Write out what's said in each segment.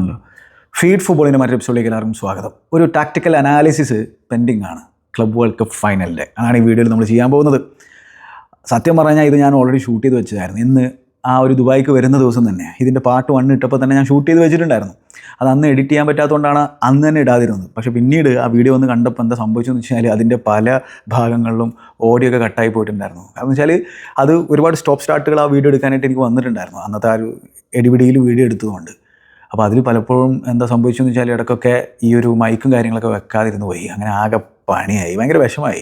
Hello, feed ഫുട്ബോളിൻ്റെ മറ്റൊരു എപ്പിസോഡിലേക്ക് എല്ലാവർക്കും സ്വാഗതം. ഒരു ടാക്ടിക്കൽ അനാലിസിസ് പെൻഡിങ് ആണ് ക്ലബ് വേൾഡ് കപ്പ് ഫൈനലിൻ്റെ. അതാണ് ഈ വീഡിയോയിൽ നമ്മൾ ചെയ്യാൻ പോകുന്നത്. സത്യം പറഞ്ഞാൽ ഇത് ഞാൻ ഓൾറെഡി ഷൂട്ട് ചെയ്ത് വെച്ചതായിരുന്നു. ഇന്ന് ആ ഒരു ദുബായിക്ക് വരുന്ന ദിവസം തന്നെ ഇതിൻ്റെ പാർട്ട് 1 ഇട്ടപ്പോൾ തന്നെ ഞാൻ ഷൂട്ട് ചെയ്ത് വെച്ചിട്ടുണ്ടായിരുന്നു. അത് അന്ന് എഡിറ്റ് ചെയ്യാൻ പറ്റാത്തതുകൊണ്ടാണ് അന്ന് തന്നെ ഇടാതിരുന്നത്. പക്ഷേ പിന്നീട് ആ വീഡിയോ ഒന്ന് കണ്ടപ്പോൾ എന്താ സംഭവിച്ചതെന്ന് വെച്ചാൽ അതിൻ്റെ പല ഭാഗങ്ങളിലും ഓഡിയോ ഒക്കെ കട്ടായി പോയിട്ടുണ്ടായിരുന്നു. കാരണം വെച്ചാൽ അത് ഒരുപാട് സ്റ്റോപ്പ് സ്റ്റാർട്ടുകൾ ആ വീഡിയോ എടുക്കാനായിട്ട് എനിക്ക് വന്നിട്ടുണ്ടായിരുന്നു അന്നത്തെ ആ ഒരു എടിപിടിയിൽ വീഡിയോ എടുത്തതുകൊണ്ട്. അപ്പോൾ അതിൽ പലപ്പോഴും എന്താ സംഭവിച്ചതെന്ന് വെച്ചാൽ ഇടയ്ക്കൊക്കെ ഈ ഒരു മൈക്കും കാര്യങ്ങളൊക്കെ വെക്കാതിരുന്നു പോയി. അങ്ങനെ ആകെ പണിയായി, ഭയങ്കര വിഷമമായി.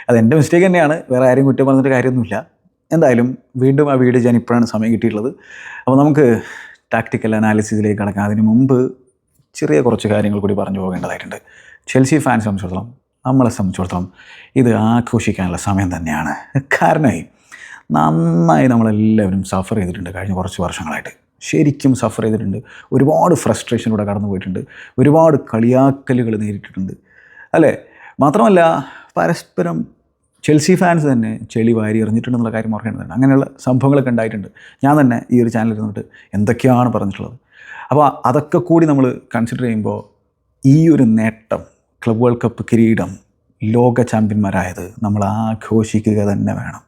അത് എൻ്റെ മിസ്റ്റേക്ക് തന്നെയാണ്, വേറെ ആരും കുറ്റം പറഞ്ഞിട്ട് കാര്യമൊന്നുമില്ല. എന്തായാലും വീണ്ടും ആ വീഡിയോ ഞാൻ ഇപ്പോഴാണ് സമയം കിട്ടിയിട്ടുള്ളത്. അപ്പോൾ നമുക്ക് ടാക്ടിക്കൽ അനാലിസിസിലേക്ക് കടക്കാം. അതിന് മുമ്പ് ചെറിയ കുറച്ച് കാര്യങ്ങൾ കൂടി പറഞ്ഞു പോകേണ്ടതായിട്ടുണ്ട്. ചെൽസി ഫാൻസ് സംബന്ധിച്ചിടത്തോളം, നമ്മളെ സംബന്ധിച്ചിടത്തോളം ഇത് ആഘോഷിക്കാനുള്ള സമയം തന്നെയാണ്. കാരണമായി നന്നായി നമ്മളെല്ലാവരും സഫർ ചെയ്തിട്ടുണ്ട് കഴിഞ്ഞ കുറച്ച് വർഷങ്ങളായിട്ട്. ശരിക്കും സഫർ ചെയ്തിട്ടുണ്ട്. ഒരുപാട് ഫ്രസ്ട്രേഷനിലൂടെ കടന്നു പോയിട്ടുണ്ട്. ഒരുപാട് കളിയാക്കലുകൾ നേരിട്ടിട്ടുണ്ട്, അല്ലേ? മാത്രമല്ല പരസ്പരം ചെൽസി ഫാൻസ് തന്നെ ചെളി വാരി എറിഞ്ഞിട്ടുണ്ടെന്നുള്ള കാര്യം ഓർക്കേണ്ടതുണ്ട്. അങ്ങനെയുള്ള സംഭവങ്ങളൊക്കെ ഉണ്ടായിട്ടുണ്ട്. ഞാൻ തന്നെ ഈ ഒരു ചാനലിൽ ഇരുന്നിട്ട് എന്തൊക്കെയാണ് പറഞ്ഞിട്ടുള്ളത്. അപ്പോൾ അതൊക്കെ കൂടി നമ്മൾ കൺസിഡർ ചെയ്യുമ്പോൾ ഈ ഒരു നേട്ടം, ക്ലബ് വേൾഡ് കപ്പ് കിരീടം, ലോക ചാമ്പ്യന്മാരായത് നമ്മൾ ആഘോഷിക്കുക തന്നെ വേണം.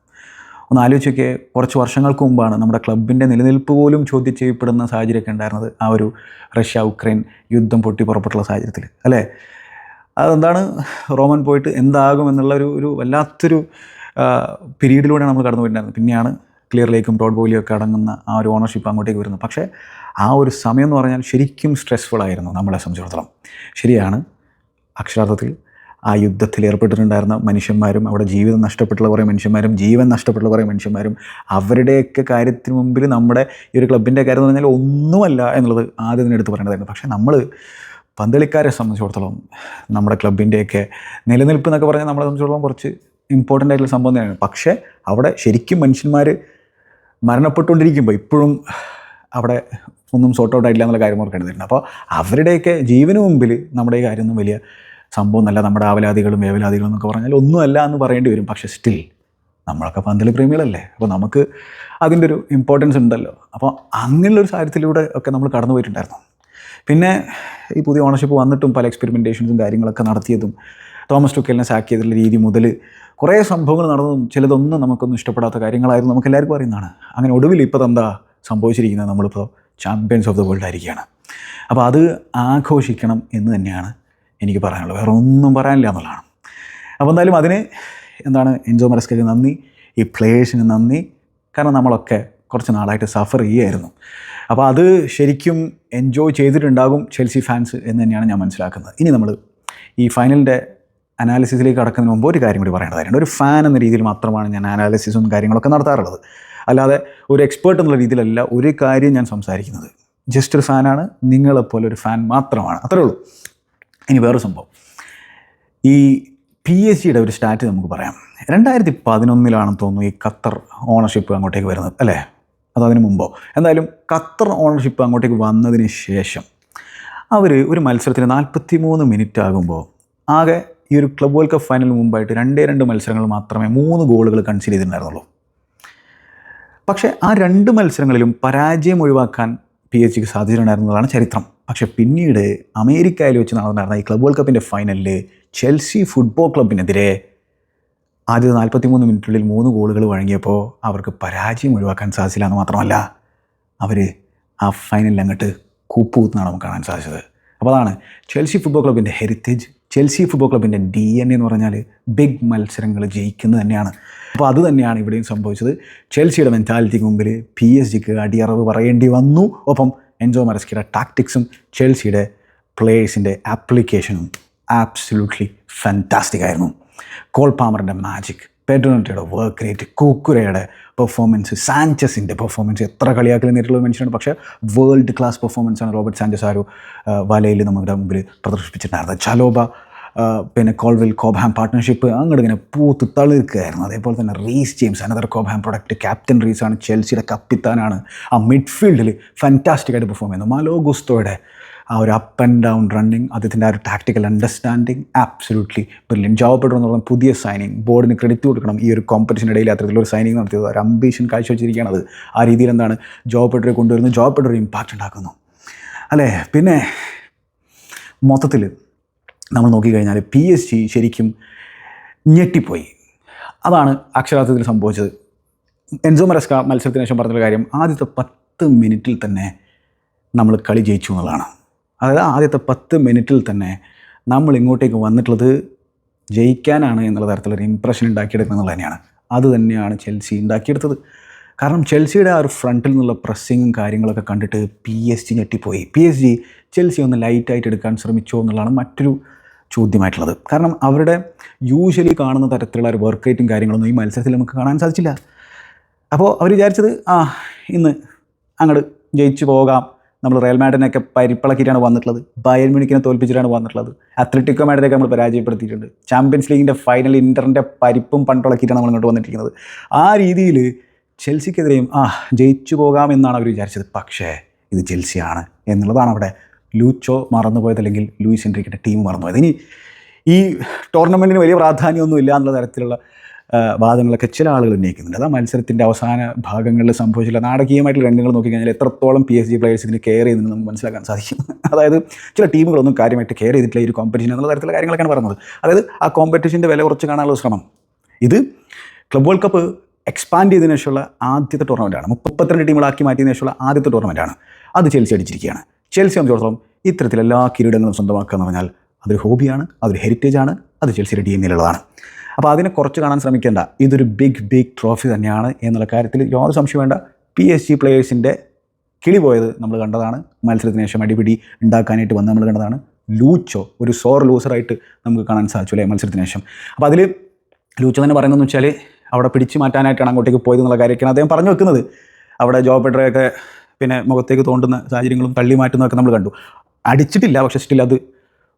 ഒന്ന് ആലോചിച്ച് നോക്കിയേ, കുറച്ച് വർഷങ്ങൾക്ക് മുമ്പാണ് നമ്മുടെ ക്ലബിൻ്റെ നിലനിൽപ്പ് പോലും ചോദ്യം ചെയ്യപ്പെടുന്ന സാഹചര്യമൊക്കെ ഉണ്ടായിരുന്നത് ആ ഒരു റഷ്യ ഉക്രൈൻ യുദ്ധം പൊട്ടി പുറപ്പെട്ടുള്ള സാഹചര്യത്തിൽ, അല്ലേ? അതെന്താണ്, റോമൻ പോയിട്ട് എന്താകും എന്നുള്ള ഒരു വല്ലാത്തൊരു പീരീഡിലൂടെയാണ് നമ്മൾ കടന്നു പോയിട്ടുണ്ടായിരുന്നത്. പിന്നെയാണ് ക്ലിയർ ലേക്കും ടോഡ് ബോലിയും ഒക്കെ അടങ്ങുന്ന ആ ഒരു ഓണർഷിപ്പ് അങ്ങോട്ടേക്ക് വരുന്നത്. പക്ഷേ ആ ഒരു സമയം എന്ന് പറഞ്ഞാൽ ശരിക്കും സ്ട്രെസ്ഫുൾ ആയിരുന്നു നമ്മളെ സംബന്ധിച്ചിടത്തോളം. ശരിയാണ്, അക്ഷരാർത്ഥത്തിൽ ആ യുദ്ധത്തിൽ ഏർപ്പെട്ടിട്ടുണ്ടായിരുന്ന മനുഷ്യന്മാരും അവിടെ ജീവിതം നഷ്ടപ്പെട്ടുള്ള കുറേ മനുഷ്യന്മാരും ജീവൻ നഷ്ടപ്പെട്ടുള്ള കുറേ മനുഷ്യന്മാരും അവരുടെയൊക്കെ കാര്യത്തിന് മുമ്പിൽ നമ്മുടെ ഈ ഒരു ക്ലബിൻ്റെ കാര്യം എന്ന് പറഞ്ഞാൽ ഒന്നുമല്ല എന്നുള്ളത് ആദ്യം തന്നെ എടുത്ത് പറയേണ്ടതായിരുന്നു. പക്ഷേ നമ്മൾ പന്തളിക്കാരെ സംബന്ധിച്ചിടത്തോളം നമ്മുടെ ക്ലബിൻ്റെയൊക്കെ നിലനിൽപ്പ് എന്നൊക്കെ പറഞ്ഞാൽ നമ്മളെ സംബന്ധിച്ചിടത്തോളം കുറച്ച് ഇമ്പോർട്ടൻ്റ് ആയിട്ടുള്ള സംഭവം തന്നെയാണ്. പക്ഷേ അവിടെ ശരിക്കും മനുഷ്യന്മാർ മരണപ്പെട്ടുകൊണ്ടിരിക്കുമ്പോൾ ഇപ്പോഴും അവിടെ ഒന്നും സോർട്ട് ഔട്ട് ആയിട്ടില്ല എന്നുള്ള കാര്യം ഓർക്കേണ്ടതുണ്ട്. അപ്പോൾ അവരുടെയൊക്കെ ജീവന് മുമ്പിൽ നമ്മുടെ ഈ കാര്യമൊന്നും വലിയ സംഭവം എന്നല്ല. നമ്മുടെ ആവലാദികളും വേവലാദികളും എന്നൊക്കെ പറഞ്ഞാൽ ഒന്നുമല്ല എന്ന് പറയേണ്ടി വരും. പക്ഷേ സ്റ്റിൽ നമ്മളൊക്കെ പന്തളി പ്രേമികളല്ലേ, അപ്പോൾ നമുക്ക് അതിൻ്റെ ഒരു ഇമ്പോർട്ടൻസ് ഉണ്ടല്ലോ. അപ്പോൾ അങ്ങനെയുള്ളൊരു സാഹചര്യത്തിലൂടെ ഒക്കെ നമ്മൾ കടന്നു പോയിട്ടുണ്ടായിരുന്നു. പിന്നെ ഈ പുതിയ ഓണർഷിപ്പ് വന്നിട്ടും പല എക്സ്പെരിമെൻറ്റേഷൻസും കാര്യങ്ങളൊക്കെ നടത്തിയതും തോമസ് ടുക്കെലിനെ സാക്ക് ചെയ്തിട്ടുള്ള രീതി മുതൽ കുറേ സംഭവങ്ങൾ നടന്നതും ചിലതൊന്നും നമുക്കൊന്നും ഇഷ്ടപ്പെടാത്ത കാര്യങ്ങളായിരുന്നു, നമുക്ക് എല്ലാവർക്കും അറിയുന്നതാണ്. അങ്ങനെ ഒടുവിൽ ഇപ്പോൾ എന്താ സംഭവിച്ചിരിക്കുന്നത്, നമ്മളിപ്പോൾ ചാമ്പ്യൻസ് ഓഫ് ദ വേൾഡ് ആയിരിക്കുകയാണ്. അപ്പോൾ അത് ആഘോഷിക്കണം എന്ന് തന്നെയാണ് എനിക്ക് പറയാനുള്ളത്. വേറെ ഒന്നും പറയാനില്ല എന്നുള്ളതാണ്. അപ്പോൾ എന്തായാലും അതിന് എന്താണ്, എൻസോ മറസ്കയ്ക്ക് നന്ദി, ഈ പ്ലേയേഴ്സിന് നന്ദി. കാരണം നമ്മളൊക്കെ കുറച്ച് നാളായിട്ട് സഫർ ചെയ്യുമായിരുന്നു. അപ്പോൾ അത് ശരിക്കും എൻജോയ് ചെയ്തിട്ടുണ്ടാകും ചെൽസി ഫാൻസ് എന്ന് തന്നെയാണ് ഞാൻ മനസ്സിലാക്കുന്നത്. ഇനി നമ്മൾ ഈ ഫൈനലിൻ്റെ അനാലിസിസിലേക്ക് കടക്കുന്നതിന് മുമ്പ് ഒരു കാര്യം കൂടി പറയേണ്ടതായിരുന്നു. ഒരു ഫാൻ എന്ന രീതിയിൽ മാത്രമാണ് ഞാൻ അനാലിസിസും കാര്യങ്ങളൊക്കെ നടത്താറുള്ളത്. അല്ലാതെ ഒരു എക്സ്പേർട്ട് എന്നുള്ള രീതിയിലല്ല ഒരു കാര്യം ഞാൻ സംസാരിക്കുന്നത്. ജസ്റ്റ് ഒരു ഫാനാണ്, നിങ്ങളെപ്പോലെ ഒരു ഫാൻ മാത്രമാണ്, അത്രേ ഉള്ളൂ. ഇനി വേറൊരു സംഭവം, ഈ PSG ഒരു സ്റ്റാറ്റ് നമുക്ക് പറയാം. 2011 തോന്നുന്നു ഈ ഖത്തർ ഓണർഷിപ്പ് അങ്ങോട്ടേക്ക് വരുന്നത്, അല്ലേ? അതതിന് മുമ്പോ എന്തായാലും ഖത്തർ ഓണർഷിപ്പ് അങ്ങോട്ടേക്ക് വന്നതിന് ശേഷം അവർ ഒരു മത്സരത്തിന് 43 മിനിറ്റ് ആകുമ്പോൾ ആകെ ഈ ഒരു ക്ലബ് വേൾഡ് കപ്പ് ഫൈനലിന് മുമ്പായിട്ട് 2 മത്സരങ്ങൾ മാത്രമേ 3 ഗോളുകൾ കൺസീഡ് ചെയ്തിട്ടുണ്ടായിരുന്നുള്ളൂ. പക്ഷേ ആ 2 മത്സരങ്ങളിലും പരാജയം ഒഴിവാക്കാൻ PSG സാധിച്ചിട്ടുണ്ടായിരുന്നതാണ് ചരിത്രം. പക്ഷേ പിന്നീട് അമേരിക്കയിൽ വെച്ച് നടന്നിരുന്ന ഈ ക്ലബ് വേൾഡ് കപ്പിൻ്റെ ഫൈനലിൽ ചെൽസി ഫുട്ബോൾ ക്ലബിനെതിരെ ആദ്യത്തെ 43 മിനിറ്റിനുള്ളിൽ 3 ഗോളുകൾ വഴങ്ങിയപ്പോൾ അവർക്ക് പരാജയം ഒഴിവാക്കാൻ സാധിച്ചില്ല എന്ന് മാത്രമല്ല, അവർ ആ ഫൈനലിൽ അങ്ങോട്ട് കൂപ്പുകുത്തുന്നതാണ് നമുക്ക് കാണാൻ സാധിച്ചത്. അപ്പോൾ അതാണ് ചെൽസി ഫുട്ബോൾ ക്ലബിൻ്റെ ഹെറിറ്റേജ്. ചെൽസി ഫുട്ബോൾ ക്ലബിൻ്റെ DNA എന്ന് പറഞ്ഞാൽ ബിഗ് മത്സരങ്ങൾ ജയിക്കുന്നത് തന്നെയാണ്. അപ്പോൾ അത് തന്നെയാണ് ഇവിടെയും സംഭവിച്ചത്. ചെൽസിയുടെ മെൻറ്റാലിറ്റിക്ക് മുമ്പിൽ PSG അടിയറവ് പറയേണ്ടി വന്നു. ഒപ്പം എൻസോ മറസ്കയുടെ ടാക്ടിക്സും ചെൽസിയുടെ പ്ലേയേഴ്സിൻ്റെ ആപ്ലിക്കേഷനും ആബ്സല്യൂട്ട്ലി ഫാൻറ്റാസ്റ്റിക് ആയിരുന്നു. കോൾ പാമറിൻ്റെ മാജിക്, പെഡ്രോ നെറ്റോയുടെ വർക്ക് റേറ്റ്, കുക്കുറയുടെ പെർഫോമൻസ്, സാഞ്ചസിൻ്റെ പെർഫോമൻസ്, എത്ര കളിയാക്കൽ നേരിട്ടുള്ള മനുഷ്യനാണ്. പക്ഷേ വേൾഡ് ക്ലാസ് പെർഫോമൻസാണ് റോബർട്ട് സാഞ്ചസ് ആ ഒരു വലയിൽ നമ്മുടെ മുമ്പിൽ പ്രദർശിപ്പിച്ചിട്ടുണ്ടായിരുന്നത്. ചലോബ പിന്നെ കോൾവെൽ കോബ്ഹാം പാർട്ട്ണർഷിപ്പ് അങ്ങോട്ട് ഇങ്ങനെ പൂത്ത് തളിർക്കുകയായിരുന്നു. അതേപോലെ തന്നെ Reece James, another Cobham product, captain റീസാണ്, ചെൽസിയുടെ കപ്പിത്താനാണ്. ആ മിഡ്ഫീൽഡിൽ ഫാൻറ്റാസ്റ്റിക്കായിട്ട് പെർഫോം ചെയ്യുന്നു. മാലോ ഗുസ്തോയുടെ ആ ഒരു അപ്പ് ആൻഡ് ഡൗൺ റണ്ണിങ്, അദ്ദേഹത്തിൻ്റെ ആ ഒരു ടാക്ടിക്കൽ അണ്ടർസ്റ്റാൻഡിങ് ആബ്സല്യൂട്ട്ലി ബ്രില്യൻറ്റ്. ജോ പെഡ്രോ എന്ന് പറഞ്ഞ പുതിയ സൈനിങ്, ബോർഡിന് ക്രെഡിറ്റ് കൊടുക്കണം. ഈ ഒരു കോമ്പറ്റീഷനിടയിൽ അത്തരത്തിലൊരു സൈനിങ് നടത്തിയത്, ഒരു അംബീഷൻ കാഴ്ചവെച്ചിരിക്കുകയാണ്. അത് ആ രീതിയിൽ എന്താണ് ജോ പെഡ്രോയെ കൊണ്ടുവരുന്നത്, ജോ പെഡ്രോ ഇമ്പാക്റ്റ് ഉണ്ടാക്കുന്നു. അല്ലേ? പിന്നെ മൊത്തത്തിൽ നമ്മൾ നോക്കിക്കഴിഞ്ഞാൽ PSG ശരിക്കും ഞെട്ടിപ്പോയി. അതാണ് അക്ഷരാർത്ഥത്തിൽ സംഭവിച്ചത്. എൻസോ മരസ്ക മത്സരത്തിന് ശേഷം പറഞ്ഞൊരു കാര്യം, ആദ്യത്തെ 10 മിനിറ്റിൽ തന്നെ നമ്മൾ കളി ജയിച്ചു എന്നുള്ളതാണ്. അതായത് ആദ്യത്തെ 10 മിനിറ്റിൽ തന്നെ നമ്മൾ ഇങ്ങോട്ടേക്ക് വന്നിട്ടുള്ളത് ജയിക്കാനാണ് എന്നുള്ള തരത്തിലൊരു ഇമ്പ്രഷൻ ഉണ്ടാക്കിയെടുക്കുന്നത് എന്നുള്ളത് തന്നെയാണ്. അത് തന്നെയാണ് ചെൽസി ഉണ്ടാക്കിയെടുത്തത്. കാരണം ചെൽസിയുടെ ആ ഒരു ഫ്രണ്ടിൽ നിന്നുള്ള പ്രസ്സിങ്ങും കാര്യങ്ങളൊക്കെ കണ്ടിട്ട് PSG ഞെട്ടിപ്പോയി. PSG ചെൽസി ഒന്ന് ലൈറ്റായിട്ട് എടുക്കാൻ ശ്രമിച്ചോ എന്നുള്ളതാണ് മറ്റൊരു ചോദ്യമായിട്ടുള്ളത്. കാരണം അവരുടെ യൂഷ്വലി കാണുന്ന തരത്തിലുള്ള ഒരു വർക്ക് റേറ്റും കാര്യങ്ങളൊന്നും ഈ മത്സരത്തിൽ നമുക്ക് കാണാൻ സാധിച്ചില്ല. അപ്പോൾ അവർ വിചാരിച്ചത് ഇന്ന് അങ്ങോട്ട് ജയിച്ചു പോകാം, നമ്മൾ റയൽ മാഡ്രിഡിനെയൊക്കെ പരിപ്പിളക്കിയിട്ടാണ് വന്നിട്ടുള്ളത്, ബയർ മ്യൂണിക്കിനെ തോൽപ്പിച്ചിട്ടാണ് വന്നിട്ടുള്ളത്, അത്ലറ്റിക്കോ മാഡ്രിഡൊക്കെ നമ്മൾ പരാജയപ്പെടുത്തിയിട്ടുണ്ട്, ചാമ്പ്യൻസ് ലീഗിൻ്റെ ഫൈനൽ ഇൻ്ററിൻ്റെ പരിപ്പും പണ്ടിളക്കിയിട്ടാണ് നമ്മൾ ഇങ്ങോട്ട് വന്നിരിക്കുന്നത്. ആ രീതിയിൽ ചെൽസിക്കെതിരെയും ജയിച്ചു പോകാമെന്നാണ് അവർ വിചാരിച്ചത്. പക്ഷേ ഇത് ചെൽസിയാണ് എന്നുള്ളതാണ് അവിടെ ലൂച്ചോ മറന്നുപോയത്, അല്ലെങ്കിൽ ലൂയിസ് എൻറിക്കിൻ്റെ ടീം മറന്നുപോയത്. ഇനി ഈ ടൂർണമെൻറ്റിന് വലിയ പ്രാധാന്യമൊന്നും ഇല്ല എന്നുള്ള തരത്തിലുള്ള വാദങ്ങളൊക്കെ ചില ആളുകൾ ഉന്നയിക്കുന്നുണ്ട്. അത് ആ മത്സരത്തിൻ്റെ അവസാന ഭാഗങ്ങളിൽ സംഭവിച്ചില്ല നാടകീയമായിട്ടുള്ള രംഗങ്ങൾ നോക്കിക്കഴിഞ്ഞാൽ എത്രത്തോളം PSG പ്ലേയേഴ്സ് ഇതിന് കെയർ ചെയ്യുന്നതെന്ന് നമുക്ക് മനസ്സിലാക്കാൻ സാധിക്കും. അതായത് ചില ടീമുകളൊന്നും കാര്യമായിട്ട് കെയർ ചെയ്തിട്ടില്ല ഈ ഒരു കോമ്പറ്റീഷൻ എന്നുള്ള തരത്തിലുള്ള കാര്യങ്ങളൊക്കെയാണ് പറയുന്നത്. അതായത് ആ കോമ്പറ്റീഷൻ്റെ വില കുറച്ച് കാണാനുള്ള ശ്രമം. ഇത് ക്ലബ് വേൾഡ് കപ്പ് എക്സ്പാൻഡ് ചെയ്തതിനു ശേഷമുള്ള ആദ്യത്തെ ടൂർണമെൻറ്റാണ്. 32 ടീമുകളാക്കി മാറ്റിയതിനു ശേഷമുള്ള ആദ്യത്തെ ടൂർണമെൻറ്റാണ്. അത് ചെൽസി അടിച്ചിരിക്കുകയാണ്. ചെൽസി സംബന്ധിച്ചിടത്തോളം ഇത്തരത്തിലെല്ലാ കിരീടങ്ങളും സ്വന്തമാക്കുക എന്ന് പറഞ്ഞാൽ അതൊരു ഹോബിയാണ്, അതൊരു ഹെറിറ്റേജാണ്, അത് ചെൽസിയുടെ DNA-യിലുള്ളതാണ്. അപ്പോൾ അതിനെ കുറച്ച് കാണാൻ ശ്രമിക്കേണ്ട, ഇതൊരു ബിഗ് ട്രോഫി തന്നെയാണ് എന്നുള്ള കാര്യത്തിൽ യാതൊരു സംശയം വേണ്ട. PSG പ്ലേയേഴ്സിൻ്റെ കിളി പോയത് നമ്മൾ കണ്ടതാണ്. മത്സരത്തിന് ശേഷം അടിപിടി ഉണ്ടാക്കാനായിട്ട് വന്ന് നമ്മൾ കണ്ടതാണ്. ലൂച്ചോ ഒരു സോർ ലൂസറായിട്ട് നമുക്ക് കാണാൻ സാധിച്ചു അല്ലേ മത്സരത്തിന് ശേഷം. അപ്പോൾ അതിൽ ലൂച്ചോ തന്നെ പറയുന്നതെന്ന് വെച്ചാൽ അവിടെ പിടിച്ചു മാറ്റാനായിട്ടാണ് അങ്ങോട്ടേക്ക് പോയത് എന്നുള്ള കാര്യമൊക്കെയാണ് അദ്ദേഹം പറഞ്ഞു വെക്കുന്നത്. അവിടെ ജോ പെഡ്രോയൊക്കെ പിന്നെ മുഖത്തേക്ക് തോണ്ടുന്ന സാഹചര്യങ്ങളും തള്ളി മാറ്റുന്നതൊക്കെ നമ്മൾ കണ്ടു. അടിച്ചിട്ടില്ല, പക്ഷേ സ്റ്റിൽ അത്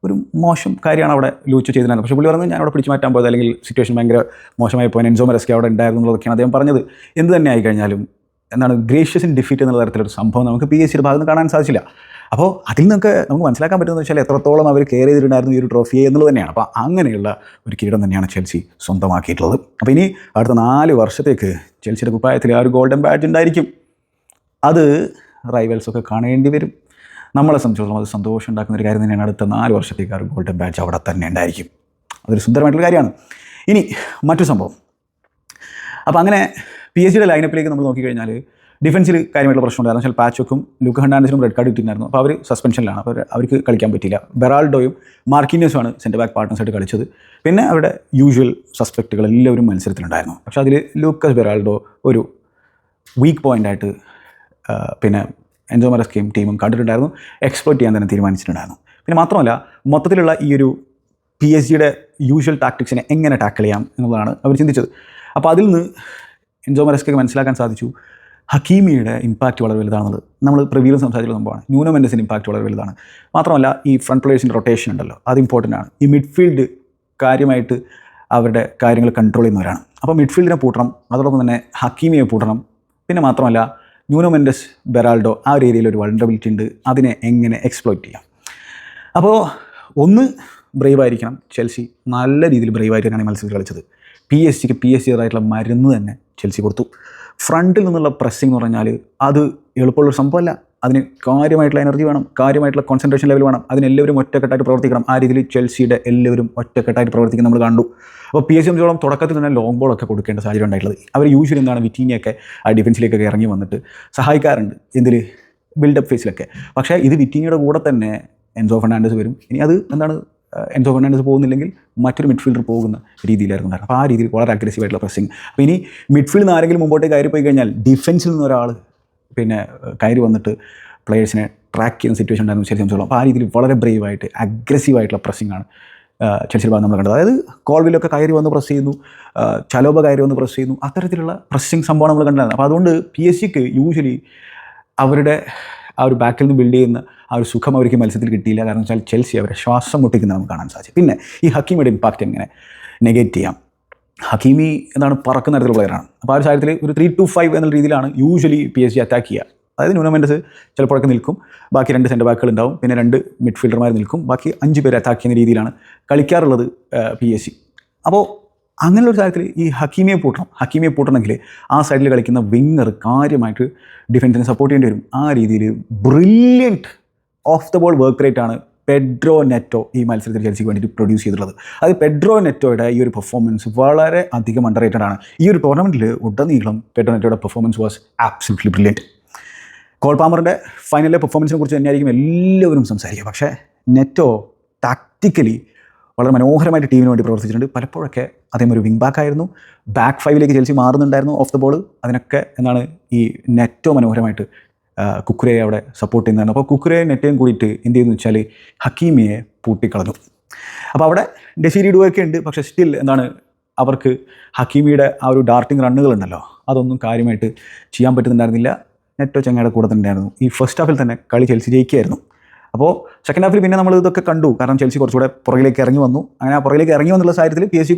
ഒരു മോശം കാര്യമാണ് അവിടെ ലൂച്ചോ ചെയ്തിരുന്നത്. പക്ഷേ പുള്ളി പറഞ്ഞത് ഞാൻ അവിടെ പിടിച്ചു മാറ്റാൻ പോയത്, അല്ലെങ്കിൽ സിറ്റുവേഷൻ ഭയങ്കര മോശമായി പോയി, എൻസോ മരസ്ക അവിടെ ഉണ്ടായിരുന്നു എന്നുള്ളതൊക്കെയാണ് അദ്ദേഹം പറഞ്ഞത്. എന്ത് തന്നെ ആയിക്കഴിഞ്ഞാലും ഗ്രേഷ്യസ് ഇൻ ഡിഫീറ്റ് എന്നുള്ള തരത്തിലൊരു സംഭവം നമുക്ക് PSG ഭാഗത്ത് നിന്ന് കാണാൻ സാധിച്ചില്ല. അപ്പോൾ അതിൽ നിന്നൊക്കെ നമുക്ക് മനസ്സിലാക്കാൻ പറ്റുന്നത് വെച്ചാൽ എത്രത്തോളം അവർ കെയർ ചെയ്തിട്ടുണ്ടായിരുന്നു ഈ ഒരു ട്രോഫിയെ എന്നുള്ളത് തന്നെയാണ്. അപ്പോൾ അങ്ങനെയുള്ള ഒരു കിരീടം തന്നെയാണ് ചെൽസി സ്വന്തമാക്കിയിട്ടുള്ളത്. അപ്പോൾ ഇനി അടുത്ത 4 വർഷത്തേക്ക് ചെൽസിയുടെ കുപ്പായത്തിൽ ആ ഒരു ഗോൾഡൻ ബാഡ്ജ് ഉണ്ടായിരിക്കും. അത് റൈവൽസൊക്കെ കാണേണ്ടി വരും. നമ്മളെ സംബന്ധിച്ചിടത്തോളം അത് സന്തോഷം ഉണ്ടാക്കുന്ന ഒരു കാര്യം തന്നെയാണ്. അടുത്ത 4 വർഷത്തേക്ക് ആ ഒരു ഗോൾഡൻ ബാഡ്ജ് അവിടെ തന്നെ ഉണ്ടായിരിക്കും. അതൊരു സുന്ദരമായിട്ടുള്ള കാര്യമാണ്. ഇനി മറ്റൊരു സംഭവം, അപ്പോൾ അങ്ങനെ PSG ലൈനപ്പിലേക്ക് നമ്മൾ നോക്കിക്കഴിഞ്ഞാൽ ഡിഫൻസിൽ കാര്യമായിട്ടുള്ള പ്രശ്നമുണ്ടായിരുന്നു. വെച്ചാൽ പാച്ചോക്കും ലൂക്ക ഹെർണാണ്ടസിനും റെഡ് കാർഡ് കിട്ടിയിട്ടുണ്ടായിരുന്നു. അപ്പോൾ അവർ സസ്പെൻഷനിലാണ്. അപ്പോൾ അവർക്ക് കളിക്കാൻ പറ്റില്ല. ബെറാൾഡോയും മാർക്കിന്യോസുമാണ് സെൻറ്റർ ബാക്ക് പാർട്ട്നേഴ്സായിട്ട് കളിച്ചത്. പിന്നെ അവരുടെ യൂഷ്വൽ സസ്പെക്റ്റുകൾ എല്ലാവരും മത്സരത്തിലുണ്ടായിരുന്നു. പക്ഷേ അതിൽ ലൂക്കസ് ബെറാൾഡോ ഒരു വീക്ക് പോയിൻ്റായിട്ട് പിന്നെ എൻസോ മരസ്കയും ടീമും കണ്ടിട്ടുണ്ടായിരുന്നു. എക്സ്പ്ലോയിറ്റ് ചെയ്യാൻ തന്നെ തീരുമാനിച്ചിട്ടുണ്ടായിരുന്നു. പിന്നെ മാത്രമല്ല മൊത്തത്തിലുള്ള ഈ ഒരു PSG യൂഷ്വൽ ടാക്ടിക്സിനെ എങ്ങനെ ടാക്കിൾ ചെയ്യാം എന്നുള്ളതാണ് അവർ ചിന്തിച്ചത്. അപ്പോൾ അതിൽ നിന്ന് എൻസോ മരസ്കയ്ക്ക് മനസ്സിലാക്കാൻ സാധിച്ചു ഹക്കീമിയുടെ ഇമ്പാക്റ്റ് വളരെ വലുതാണെന്നുള്ളത്. നമ്മൾ പ്രിവ്യൂവിൽ സംസാരിച്ചുള്ള സംഭവമാണ്. ന്യൂനോ മെൻഡസിൻ്റെ ഇമ്പാക്റ്റ് വളരെ വലുതാണ്. മാത്രമല്ല ഈ ഫ്രണ്ട് പ്ലേയേഴ്സിൻ്റെ റൊട്ടേഷൻ ഉണ്ടല്ലോ, അത് ഇമ്പോർട്ടൻ്റ് ആണ്. ഈ മിഡ്ഫീൽഡ് കാര്യമായിട്ട് അവരുടെ കാര്യങ്ങൾ കൺട്രോൾ ചെയ്യുന്നവരാണ്. അപ്പോൾ മിഡ്ഫീൽഡിനെ പൂട്ടണം, അതോടൊപ്പം തന്നെ ഹക്കീമിയെ പൂട്ടണം. പിന്നെ മാത്രമല്ല ന്യൂനോ മെൻഡസ്, ബെറാൾഡോ ആ ഒരു ഏരിയയിൽ ഒരു വൾണറബിലിറ്റി ഉണ്ട്. അതിനെ എങ്ങനെ എക്സ്പ്ലോയിറ്റ് ചെയ്യാം. അപ്പോൾ ഒന്ന് ബ്രേവായിരിക്കണം. ചെൽസി നല്ല രീതിയിൽ ബ്രേവായിട്ടാണ് ഈ മത്സരത്തിൽ കളിച്ചത്. PSG മരുന്ന് തന്നെ ചെൽസി കൊടുത്തു. ഫ്രണ്ടിൽ നിന്നുള്ള പ്രസ്സിംഗ് എന്ന് പറഞ്ഞാൽ അത് എളുപ്പമുള്ളൊരു സംഭവമല്ല. അതിന് കാര്യമായിട്ടുള്ള എനർജി വേണം, കാര്യമായിട്ടുള്ള കോൺസെൻട്രേഷൻ ലെവൽ വേണം. അതിനെല്ലാവരും ഒറ്റക്കെട്ടായിട്ട് പ്രവർത്തിക്കണം. ആ രീതിയിൽ ചെൽസിയുടെ എല്ലാവരും ഒറ്റക്കെട്ടായിട്ട് പ്രവർത്തിക്കുന്ന നമ്മൾ കണ്ടു. അപ്പോൾ PSG സംബന്ധിച്ചോളം തുടക്കത്തിൽ തന്നെ ലോങ് ബോളൊക്കെ കൊടുക്കേണ്ട സാഹചര്യം ഉണ്ടായിട്ടുള്ളത്. അവർ യൂഷ്വലി എന്താണ് വിറ്റീനിയൊക്കെ ആ ഡിഫൻസിലേക്കൊക്കെ ഇറങ്ങി വന്നിട്ട് സഹായിക്കാറുണ്ട് എന്തിൽ ബിൽഡപ്പ് ഫേസിലൊക്കെ. പക്ഷേ ഇത് വിറ്റീനിയുടെ കൂടെ തന്നെ എൻസോ ഫെർണാണ്ടസ് വരും. ഇനി അത് എന്താണ് എൻസോ ഫെർണാണ്ടസ് പോകുന്നില്ലെങ്കിൽ മറ്റൊരു മിഡ്ഫീൽഡർ പോകുന്ന രീതിയിലായിരുന്നു ഉണ്ടായിരുന്നത്. അപ്പോൾ ആ രീതിയിൽ വളരെ അഗ്രസീവായിട്ടുള്ള പ്രസ്സിങ്. അപ്പോൾ ഇനി മിഡ്ഫീൽഡിൽ നിന്ന് ആരെങ്കിലും മുമ്പോട്ടേക്ക് കയറി പോയി കഴിഞ്ഞാൽ ഡിഫൻസിൽ നിന്ന് ഒരാൾ പിന്നെ കയറി വന്നിട്ട് പ്ലേയേഴ്സിനെ ട്രാക്ക് ചെയ്യുന്ന സിറ്റുവേഷൻ ഉണ്ടായിരുന്നു ചെൽസി സംബന്ധിച്ചോളം. അപ്പോൾ ആ രീതിയിൽ വളരെ ബ്രേവായിട്ട് അഗ്രസീവായിട്ടുള്ള പ്രസ്സിങ്ങാണ് ചെൽസിയുടെ ഭാഗത്ത് നമ്മൾ കണ്ടത്. അതായത് കോൾവിലൊക്കെ കയറി വന്ന് പ്രസ് ചെയ്യുന്നു, ചലോബ കയറി വന്ന് പ്രസ് ചെയ്യുന്നു, അത്തരത്തിലുള്ള പ്രസ്സിങ് സംഭവം നമ്മൾ കണ്ടായിരുന്നു. അപ്പോൾ അതുകൊണ്ട് PSG യൂഷ്വലി അവരുടെ ആ ഒരു ബാക്കിൽ നിന്ന് ബിൽഡ് ചെയ്യുന്ന ആ ഒരു സുഖം അവർക്ക് മത്സരത്തിൽ കിട്ടിയില്ല. കാരണം വെച്ചാൽ ചെൽസി അവരെ ശ്വാസം മുട്ടിക്കുന്നത് നമുക്ക് കാണാൻ സാധിച്ചു. പിന്നെ ഈ ഹക്കീമിയുടെ ഇമ്പാക്റ്റ് എങ്ങനെ നെഗേറ്റ് ചെയ്യാം. ഹക്കീമി എന്താണ് പറക്കുന്ന തരത്തിലുള്ള പ്ലെയറാണ്. അപ്പോൾ ആ ഒരു സാഹചര്യത്തിൽ ഒരു 3-5 എന്നുള്ള രീതിയിലാണ് യൂഷ്വലി PSG അറ്റാക്ക് ചെയ്യുക. അതായത് ന്യൂനോ മെൻഡസ് ചിലപ്പോഴൊക്കെ നിൽക്കും, ബാക്കി 2 സെൻറ്റർ ബാക്കുകൾ ഉണ്ടാവും, പിന്നെ 2 മിഡ്ഫീൽഡർമാർ നിൽക്കും, ബാക്കി 5 പേര് അറ്റാക്ക് ചെയ്യുന്ന രീതിയിലാണ് കളിക്കാറുള്ളത് PSG. അപ്പോൾ അങ്ങനെയുള്ള ഒരു സാഹചര്യത്തിൽ ഈ ഹക്കീമിയെ പൂട്ടണമെങ്കിൽ ആ സൈഡിൽ കളിക്കുന്ന വിങ്ങർ കാര്യമായിട്ട് ഡിഫൻസിനെ സപ്പോർട്ട് ചെയ്യേണ്ടി വരും. ആ രീതിയിൽ brilliant of the ball work rate ആണ് പെഡ്രോ നെറ്റോ ഈ മത്സരത്തിൽ ചെൽസിക്ക് വേണ്ടിയിട്ട് പ്രൊഡ്യൂസ് ചെയ്തിട്ടുള്ളത്. അത് പെഡ്രോ നെറ്റോയുടെ ഈ ഒരു പെർഫോമൻസ് വളരെ അധികം അണ്ടർ റേറ്റഡ് ആണ്. ഈ ഒരു ടൂർണമെൻറ്റിൽ ഉടനീളം പെഡ്രോ നെറ്റോയുടെ performance was absolutely brilliant. Cole പാമറിൻ്റെ ഫൈനലിലെ പെർഫോമൻസിനെ കുറിച്ച് തന്നെയായിരിക്കും എല്ലാവരും സംസാരിക്കുക. പക്ഷേ നെറ്റോ ടാക്റ്റിക്കലി വളരെ മനോഹരമായിട്ട് ടീമിന് വേണ്ടി പ്രവർത്തിച്ചിട്ടുണ്ട്. പലപ്പോഴൊക്കെ അദ്ദേഹം ഒരു വിങ് ബാക്ക് ആയിരുന്നു. ബാക്ക് ഫൈവിലേക്ക് ചെൽസി മാറുന്നുണ്ടായിരുന്നു ഓഫ് ദ ബോൾ. അതിനൊക്കെ എന്താണ് ഈ നെറ്റോ മനോഹരമായിട്ട് കുക്കുരയെ അവിടെ സപ്പോർട്ട് ചെയ്യുന്നതാണ്. അപ്പോൾ കുക്കുരയും നെറ്റയും കൂടിയിട്ട് എന്ത് ചെയ്യുന്നു വെച്ചാൽ ഹക്കീമിയെ പൂട്ടിക്കളഞ്ഞു. അപ്പോൾ അവിടെ ഡെസീരി ഡുവൊക്കെ ഉണ്ട്. പക്ഷേ സ്റ്റിൽ എന്താണ് അവർക്ക് ഹക്കീമിയുടെ ആ ഒരു ഡാർട്ടിങ് റണ്ണുകളുണ്ടല്ലോ, അതൊന്നും കാര്യമായിട്ട് ചെയ്യാൻ പറ്റുന്നുണ്ടായിരുന്നില്ല. നെറ്റോ ചങ്ങയുടെ കൂടെ തന്നെ ഉണ്ടായിരുന്നു. ഈ ഫസ്റ്റ് ഹാഫിൽ തന്നെ കളി ചെൽസി ജയിക്കുകയായിരുന്നു. അപ്പോൾ സെക്കൻഡ് ഹാഫിൽ പിന്നെ നമ്മൾ ഇതൊക്കെ കണ്ടു. കാരണം ചെൽസി കുറച്ചുകൂടെ പുറകിലേക്ക് ഇറങ്ങി വന്നു. അങ്ങനെ ആ പുറകിലേക്ക് ഇറങ്ങി വന്നുള്ള സാഹചര്യത്തിൽ PSG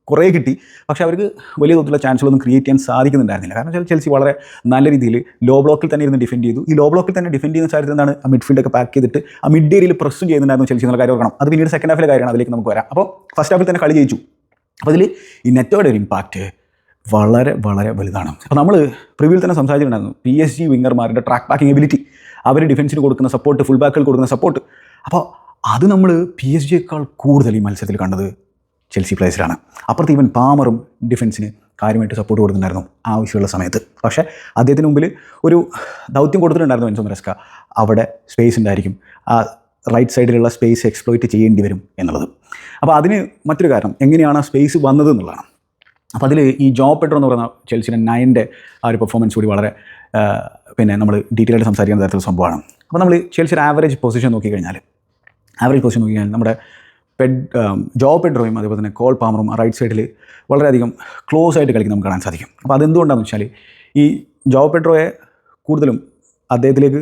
കുറേ കിട്ടി. പക്ഷേ അവർക്ക് വലിയ തോതിലുള്ള ചാൻസുകളൊന്നും ക്രിയേറ്റ് ചെയ്യാൻ സാധിക്കുന്നുണ്ടായിരുന്നില്ല. കാരണം ചെൽസി വളരെ നല്ല രീതിയിൽ ലോ ബ്ലോക്കിൽ തന്നെ ഇരുന്ന് ഡിഫെൻഡ് ചെയ്തു. ഈ ലോ ബ്ലോക്കിൽ തന്നെ ഡിഫെൻഡ് ചെയ്യുന്ന സാഹചര്യത്തിൽ എന്താണ് ആ മിഡ്ഫീൽഡൊക്കെ പാക്ക് ചെയ്തിട്ട് ആ മിഡ് ഏരിയയിൽ പ്രസ്സും ചെയ്യുന്നുണ്ടായിരുന്നു ചെൽസി എന്നുള്ള കാര്യം ഓർക്കണം. അത് പിന്നീട് സെക്കൻഡ് ഹാഫിലെ കാര്യമാണ്, അതിലേക്ക് നമുക്ക് വരാം. അപ്പോൾ ഫസ്റ്റ് ഹാഫിൽ തന്നെ കളി ജയിച്ചു. അപ്പോൾ അതിൽ ഈ നെറ്റോയുടെ ഒരു ഇമ്പാക്റ്റ് വളരെ വളരെ വലുതാണ്. അപ്പോൾ നമ്മൾ പ്രിവ്യൂവിൽ തന്നെ സംസാരിച്ചിട്ടുണ്ടായിരുന്നു PSG വിങ്ങർമാരുടെ ട്രാക്ക് പാക്കിംഗ് എബിലിറ്റി, അവർ ഡിഫൻസിന് കൊടുക്കുന്ന സപ്പോർട്ട്, ഫുൾ ബാക്കുകൾ കൊടുക്കുന്ന സപ്പോർട്ട്. അപ്പോൾ അത് നമ്മൾ PSG കൂടുതൽ ഈ മത്സരത്തിൽ കണ്ടത് ചെൽസി പ്ലേയേഴ്സിലാണ്. അപ്പുറത്ത് ഈവൻ പാമറും ഡിഫൻസിന് കാര്യമായിട്ട് സപ്പോർട്ട് കൊടുക്കുന്നുണ്ടായിരുന്നു ആവശ്യമുള്ള സമയത്ത്. പക്ഷേ അദ്ദേഹത്തിന് മുമ്പിൽ ഒരു ദൗത്യം കൊടുത്തിട്ടുണ്ടായിരുന്നു എൻസോ മരസ്ക. അവിടെ സ്പേസ് ഉണ്ടായിരിക്കും, ആ റൈറ്റ് സൈഡിലുള്ള സ്പേസ് എക്സ്പ്ലോയിറ്റ് ചെയ്യേണ്ടി വരും എന്നുള്ളത്. അപ്പോൾ അതിന് മറ്റൊരു കാരണം എങ്ങനെയാണ് ആ സ്പേസ് വന്നത് എന്നുള്ളതാണ്. അപ്പോൾ അതിൽ ഈ ജോ പെഡ്രോ എന്ന് പറയുന്ന ചെൽസിയുടെ 9ൻ്റെ ആ ഒരു പെർഫോമൻസ് കൂടി വളരെ പിന്നെ നമ്മൾ ഡീറ്റെയിൽ ആയിട്ട് സംസാരിക്കുന്ന തരത്തിലുള്ള സംഭവമാണ്. അപ്പോൾ നമ്മൾ ചെൽസിയുടെ ആവറേജ് പൊസിഷൻ നോക്കിക്കഴിഞ്ഞാൽ നമ്മുടെ ജോ പെഡ്രോയും അതേപോലെ തന്നെ കോൾ പാമറും റൈറ്റ് സൈഡിൽ വളരെയധികം ക്ലോസ് ആയിട്ട് കളിക്കുന്ന നമുക്ക് കാണാൻ സാധിക്കും. അപ്പോൾ അതെന്തുകൊണ്ടാണെന്ന് വെച്ചാൽ ഈ ജോ പെഡ്രോയെ കൂടുതലും അദ്ദേഹത്തിലേക്ക്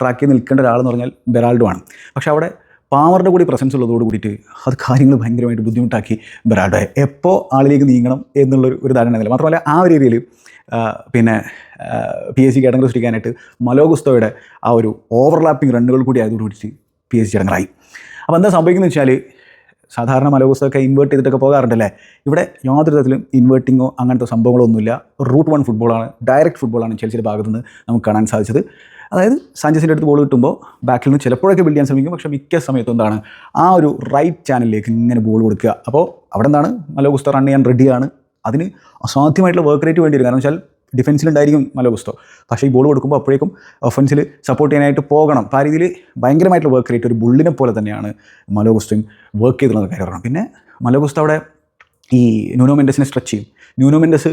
ട്രാക്ക് ചെയ്ത് നിൽക്കേണ്ട ഒരാളെന്ന് പറഞ്ഞാൽ ബെറാൾഡോ ആണ്. പക്ഷേ അവിടെ പാമറിൻ്റെ കൂടി പ്രസൻസ് ഉള്ളതോട് കൂടിയിട്ട് അത് കാര്യങ്ങൾ ഭയങ്കരമായിട്ട് ബുദ്ധിമുട്ടാക്കി ബെറാൾഡോയെ. എപ്പോൾ ആളിലേക്ക് നീങ്ങണം എന്നുള്ളൊരു ധാരണ ഉണ്ടായിരുന്നില്ല. മാത്രമല്ല ആ ഒരു ഏരിയയിൽ പിന്നെ PSG ഇടങ്ങൾ സൃഷ്ടിക്കാനായിട്ട് മലോ ഗുസ്തോയുടെ ആ ഒരു ഓവർലാപ്പിംഗ് റണ്ണുകൾ കൂടി ആയതോടുകൂടിച്ച് PSG ഇടങ്ങളായി. അപ്പോൾ എന്താ സംഭവിക്കുന്നത് വെച്ചാൽ സാധാരണ മലോ ഗുസ്തോയൊക്കെ ഇൻവേർട്ട് ചെയ്തിട്ടൊക്കെ പോകാറുണ്ടല്ലേ. ഇവിടെ യാതൊരു തരത്തിലും ഇൻവേർട്ടിങ്ങോ അങ്ങനത്തെ സംഭവങ്ങളൊന്നുമില്ല. റൂട്ട് 1 ഫുട്ബോളാണ്, ഡയറക്റ്റ് ഫുട്ബോളാണ് ചെൽസിയുടെ ഭാഗത്തു നിന്ന് നമുക്ക് കാണാൻ സാധിച്ചത്. അതായത് സാഞ്ചസിൻ്റെ അടുത്ത് ബോൾ കിട്ടുമ്പോൾ ബാക്കിൽ നിന്ന് ചിലപ്പോഴൊക്കെ ബിൽഡ് ചെയ്യാൻ ശ്രമിക്കും. പക്ഷേ മിക്ക സമയത്തും എന്താണ് ആ ഒരു റൈറ്റ് ചാനലിലേക്ക് ഇങ്ങനെ ബോൾ കൊടുക്കുക. അപ്പോൾ അവിടെ എന്താണ് മലോ ഗുസ്തോ റൺ ചെയ്യാൻ റെഡിയാണ്. അതിന് അസാധ്യമായിട്ടുള്ള വർക്ക് റേറ്റ് വേണ്ടി വരും. കാരണം വെച്ചാൽ ഡിഫൻസിലുണ്ടായിരിക്കും മലോ ഗുസ്തോ, പക്ഷേ ഈ ബോൾ കൊടുക്കുമ്പോൾ അപ്പോഴേക്കും ഒഫൻസിൽ സപ്പോർട്ട് ചെയ്യാനായിട്ട് പോകണം. അപ്പോൾ ആ രീതിയിൽ ഭയങ്കരമായിട്ടുള്ള വർക്ക് റേറ്റ്, ഒരു ബുള്ളിനെ പോലെ തന്നെയാണ് മലോ ഗുസ്തോയും വർക്ക് ചെയ്തിട്ടുള്ള കാര്യം പറയണം. പിന്നെ മലോ ഗുസ്തോ അവിടെ ഈ ന്യൂനോ മെൻഡസിനെ സ്ട്രെച്ച് ചെയ്യും. ന്യൂനോ മെൻഡസ്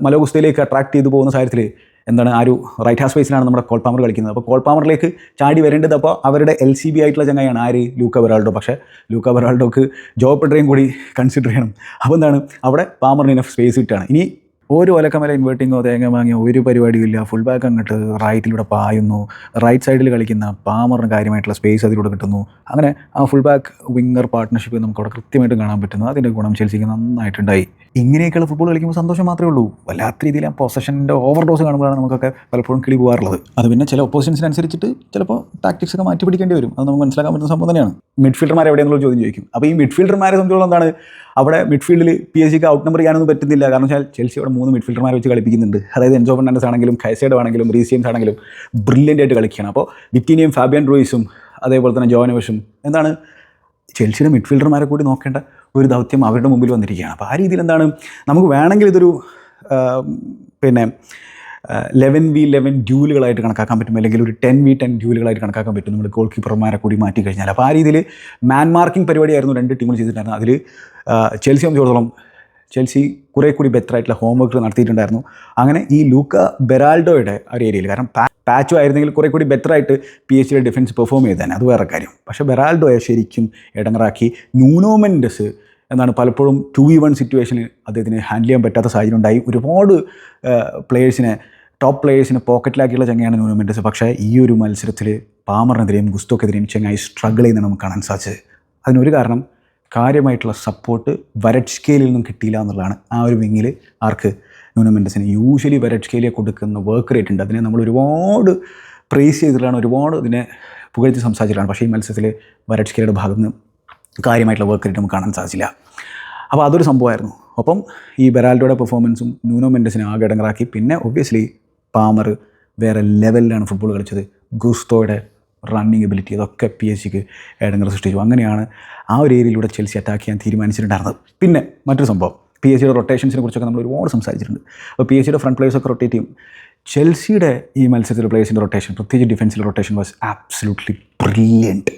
മലോ ഗുസ്തോയിലേക്ക് അട്രാക്ട് ചെയ്തു പോകുന്ന സാഹചര്യത്തിൽ എന്താണ് ആ ഒരു റൈറ്റ് ഹാഫ് സ്പേസിലാണ് നമ്മുടെ കോൾ പാമർ കളിക്കുന്നത്. അപ്പോൾ കോൾ പാമറിലേക്ക് ചാടി വരേണ്ടത് അപ്പോൾ അവരുടെ LCB ആയിട്ടുള്ള ചങ്ങായാണ് ആര്, ലൂക്ക ബെറാൾഡോ. പക്ഷേ ലൂക്ക ബെറാൾഡോക്ക് ജോ പെഡ്രോയും കൂടി കൺസിഡർ ചെയ്യണം. അപ്പോൾ എന്താണ് അവിടെ പാമറിന് ഇനഫ് സ്പേസ് കിട്ടുകയാണ്. ഇനി ഒരു ഒലക്കമല ഇൻവേർട്ടിങ്ങോ തേങ്ങ വാങ്ങിയോ ഒരു പരിപാടിയില്ല. ഫുൾ ബാക്ക് അങ്ങോട്ട് റൈറ്റിലൂടെ പായുന്നു. റൈറ്റ് സൈഡിൽ കളിക്കുന്ന പാമറിന് കാര്യമായിട്ടുള്ള സ്പേസ് അതിലൂടെ കിട്ടുന്നു. അങ്ങനെ ആ ഫുൾ ബാക്ക് വിങ്ങർ പാർട്ട്ണർഷിപ്പ് നമുക്ക് അവിടെ കൃത്യമായിട്ട് കാണാൻ പറ്റുന്നു. അതിൻ്റെ ഗുണം ചെൽസിക്ക് നന്നായിട്ടുണ്ടായി. ഇങ്ങനെയൊക്കെയുള്ള ഫുട്ബോൾ കളിക്കുമ്പോൾ സന്തോഷം മാത്രമേ ഉള്ളൂ. വല്ലാത്ത രീതിയിൽ ആ പൊസഷൻ്റെ ഓവർ ഡോസ് കാണുമ്പോഴാണ് നമുക്കൊക്കെ പലപ്പോഴും കിളി പോകാറുള്ളത്. അത് പിന്നെ ചില ഒപ്പോസിഷൻസിനനുസരിച്ചിട്ട് ചിലപ്പോൾ ടാക്ടിക്സ് ഒക്കെ മാറ്റി പിടിക്കേണ്ടി വരും. അത് നമുക്ക് മനസ്സിലാക്കാൻ പറ്റുന്ന സംഭവം തന്നെയാണ്. മിഡ്ഫീൽഡർമാർ എവിടെയെന്നുള്ള ചോദ്യം ചോദിക്കും. അപ്പോൾ ഈ മിഡ്ഫീൽഡർമാരെ സംബന്ധിച്ചോളം എന്താണ് അവിടെ മിഡ്ഫീൽഡിൽ PSG ഔട്ട് നമ്പർ ചെയ്യാനൊന്നും പറ്റുന്നില്ല. കാരണം വെച്ചാൽ ചെൽസി അവിടെ 3 മിഡ്ഫീൽഡർമാരെ വെച്ച് കളിപ്പിക്കുന്നുണ്ട്. അതായത് എൻസോ ഫെർണാണ്ടസ് ആണെങ്കിലും കൈസേഡോ ആണെങ്കിലും റീസ് ജെയിംസ് ആണെങ്കിലും ബ്രില്യൻ്റ് ആയിട്ട് കളിക്കുകയാണ്. അപ്പോൾ വിറ്റീനിയും ഫാബിയൻ റൂയിസും അതേപോലെ തന്നെ ജോ നെവസും എന്താണ് ചെൽസിയുടെ മിഡ്ഫീൽഡർമാരെ കൂടി നോക്കേണ്ട ഒരു ദൗത്യം അവരുടെ മുമ്പിൽ വന്നിരിക്കുകയാണ്. അപ്പോൾ ആ രീതിയിൽ എന്താണ് നമുക്ക് വേണമെങ്കിൽ ഇതൊരു പിന്നെ 11v11 ഡ്യൂലുകളായിട്ട് കണക്കാക്കാൻ പറ്റും, അല്ലെങ്കിൽ ഒരു 10v10 ഡ്യൂലുകളായിട്ട് കണക്കാക്കാൻ പറ്റും നമ്മൾ ഗോൾ കീപ്പർമാരെ കൂടി മാറ്റി കഴിഞ്ഞാൽ. അപ്പോൾ ആ രീതിയിൽ മാൻ മാർക്കിംഗ് പരിപാടിയായിരുന്നു 2 ടീമുകൾ ചെയ്തിട്ടുണ്ടായിരുന്നു. അതിൽ ചെൽസിയെ സംബന്ധിച്ചിടത്തോളം ചെൽസി കുറേ കൂടി ബെറ്ററായിട്ടുള്ള ഹോംവർക്ക് നടത്തിയിട്ടുണ്ടായിരുന്നു. അങ്ങനെ ഈ ലൂക്ക ബെറാൾഡോയുടെ ഒരു ഏരിയയിൽ, കാരണം പാച്ചു ആയിരുന്നെങ്കിൽ കുറേ കൂടി ബെറ്ററായിട്ട് PSG ഡിഫൻസ് പെർഫോം ചെയ്തേനെ, അത് വേറെ കാര്യം. പക്ഷേ ബെറാൾഡോയെ ശരിക്കും ഇടങ്ങറാക്കി. ന്യൂനോ മെൻഡസ് എന്താണ് പലപ്പോഴും 2v1 സിറ്റുവേഷനിൽ അദ്ദേഹത്തിന് ഹാൻഡിൽ ചെയ്യാൻ പറ്റാത്ത സാഹചര്യം ഉണ്ടായി. ഒരുപാട് ടോപ്പ് പ്ലേയേഴ്സിനെ പോക്കറ്റിലാക്കിയുള്ള ചങ്ങയാണ് ന്യൂനോ മെൻഡസ്. പക്ഷേ ഈ ഒരു മത്സരത്തിൽ പാമറിനെതിരെയും ഗുസ്തോക്കെതിരെയും ചങ്ങായി സ്ട്രഗിൾ ചെയ്യുന്നതാണ് നമുക്ക് കാണാൻ സാധിച്ചത്. അതിനൊരു കാരണം കാര്യമായിട്ടുള്ള സപ്പോർട്ട് വരട്സ്കേലിൽ നിന്നും കിട്ടിയില്ല എന്നുള്ളതാണ്. ആ ഒരു വിങ്ങിൽ ആർക്ക് ന്യൂനോ മെൻഡസിന് യൂഷ്വലി വരട്സ്കേലിയെ കൊടുക്കുന്ന വർക്ക് റേറ്റ് ഉണ്ട്. അതിനെ നമ്മൾ ഒരുപാട് പ്രേസ് ചെയ്തിട്ടാണ്, ഒരുപാട് ഇതിനെ പുകഴ്ത്തി സംസാരിച്ചിട്ടാണ്. പക്ഷേ ഈ മത്സരത്തിൽ വരട്സ്കേലിയുടെ ഭാഗത്ത് നിന്ന് കാര്യമായിട്ടുള്ള വർക്ക് റേറ്റ് നമുക്ക് കാണാൻ സാധിച്ചില്ല. അപ്പോൾ അതൊരു സംഭവമായിരുന്നു. ഒപ്പം ഈ ബെറാൾഡോയുടെ പെർഫോമൻസും ന്യൂനോ മെൻഡസിനെ ആകെ ഇടങ്ങറാക്കി. പിന്നെ ഒബ്വിയസ്ലി പാമർ വേറെ ലെവലിലാണ് ഫുട്ബോൾ കളിച്ചത്. ഗുസ്തോയുടെ റണ്ണിങ് എബിലിറ്റി അതൊക്കെ PSG ഇടങ്ങൾ സൃഷ്ടിച്ചു. അങ്ങനെയാണ് ആ ഒരു ഏരിയയിലൂടെ ചെൽസി അറ്റാക്ക് ചെയ്യാൻ തീരുമാനിച്ചിട്ടുണ്ടായിരുന്നത്. പിന്നെ മറ്റൊരു സംഭവം, PSG റൊട്ടേഷൻസിനെ കുറിച്ചൊക്കെ നമ്മൾ ഒരുപാട് സംസാരിച്ചിട്ടുണ്ട്. അപ്പോൾ PSG ഫ്രണ്ട് പ്ലേയേഴ്സൊക്കെ റൊട്ടേറ്റ് ചെയ്യും. ചെൽസിയുടെ ഈ മത്സരത്തിലെ പ്ലേയേഴ്സിൻ്റെ റൊട്ടേഷൻ, പ്രത്യേകിച്ച് ഡിഫൻസിലെ റൊട്ടേഷൻ വാസ് ആബ്സല്യൂട്ട്ലി ബ്രില്യൻറ്റ്.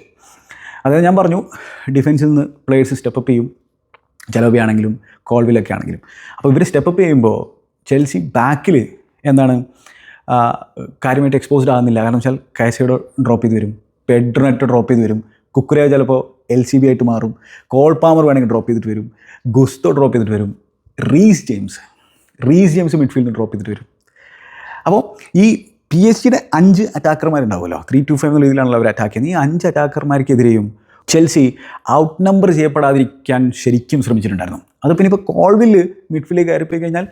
അതായത് ഞാൻ പറഞ്ഞു, ഡിഫൻസിൽ നിന്ന് പ്ലേയേഴ്സ് സ്റ്റെപ്പപ്പ് ചെയ്യും, ജലോബി ആണെങ്കിലും കോൾവിലൊക്കെ ആണെങ്കിലും. അപ്പോൾ ഇവർ സ്റ്റെപ്പപ്പ് ചെയ്യുമ്പോൾ ചെൽസി ബാക്കിൽ എന്താണ് കാര്യമായിട്ട് എക്സ്പോസ്ഡ് ആകുന്നില്ല. കാരണം വെച്ചാൽ കാസേഡോ ഡ്രോപ്പ് ചെയ്ത് വരും, പെഡ്രോ നെറ്റോ ഡ്രോപ്പ് ചെയ്ത് വരും, കുക്കുറേ ചിലപ്പോൾ LCB ആയിട്ട് മാറും, കോൾ പാമർ വേണമെങ്കിൽ ഡ്രോപ്പ് ചെയ്തിട്ട് വരും, ഗുസ്തോ ഡ്രോപ്പ് ചെയ്തിട്ട് വരും, റീസ് ജെയിംസ് മിഡ്ഫീൽഡിൽ ഡ്രോപ്പ് ചെയ്തിട്ട് വരും. അപ്പോൾ ഈ PSG 5 അറ്റാക്കർമാരുണ്ടാവുമല്ലോ, 3-2-5 എന്ന രീതിയിലാണല്ലോ അവർ അറ്റാക്ക് ചെയ്യുന്നത്. ഈ 5 അറ്റാക്കർമാർക്കെതിരെയും ചെൽസി ഔട്ട് നമ്പർ ചെയ്യപ്പെടാതിരിക്കാൻ ശരിക്കും ശ്രമിച്ചിട്ടുണ്ടായിരുന്നു. അത് പിന്നെ ഇപ്പോൾ കോൾവില് മിഡ്ഫീൽഡിൽ കയറിപ്പോയി കഴിഞ്ഞാൽ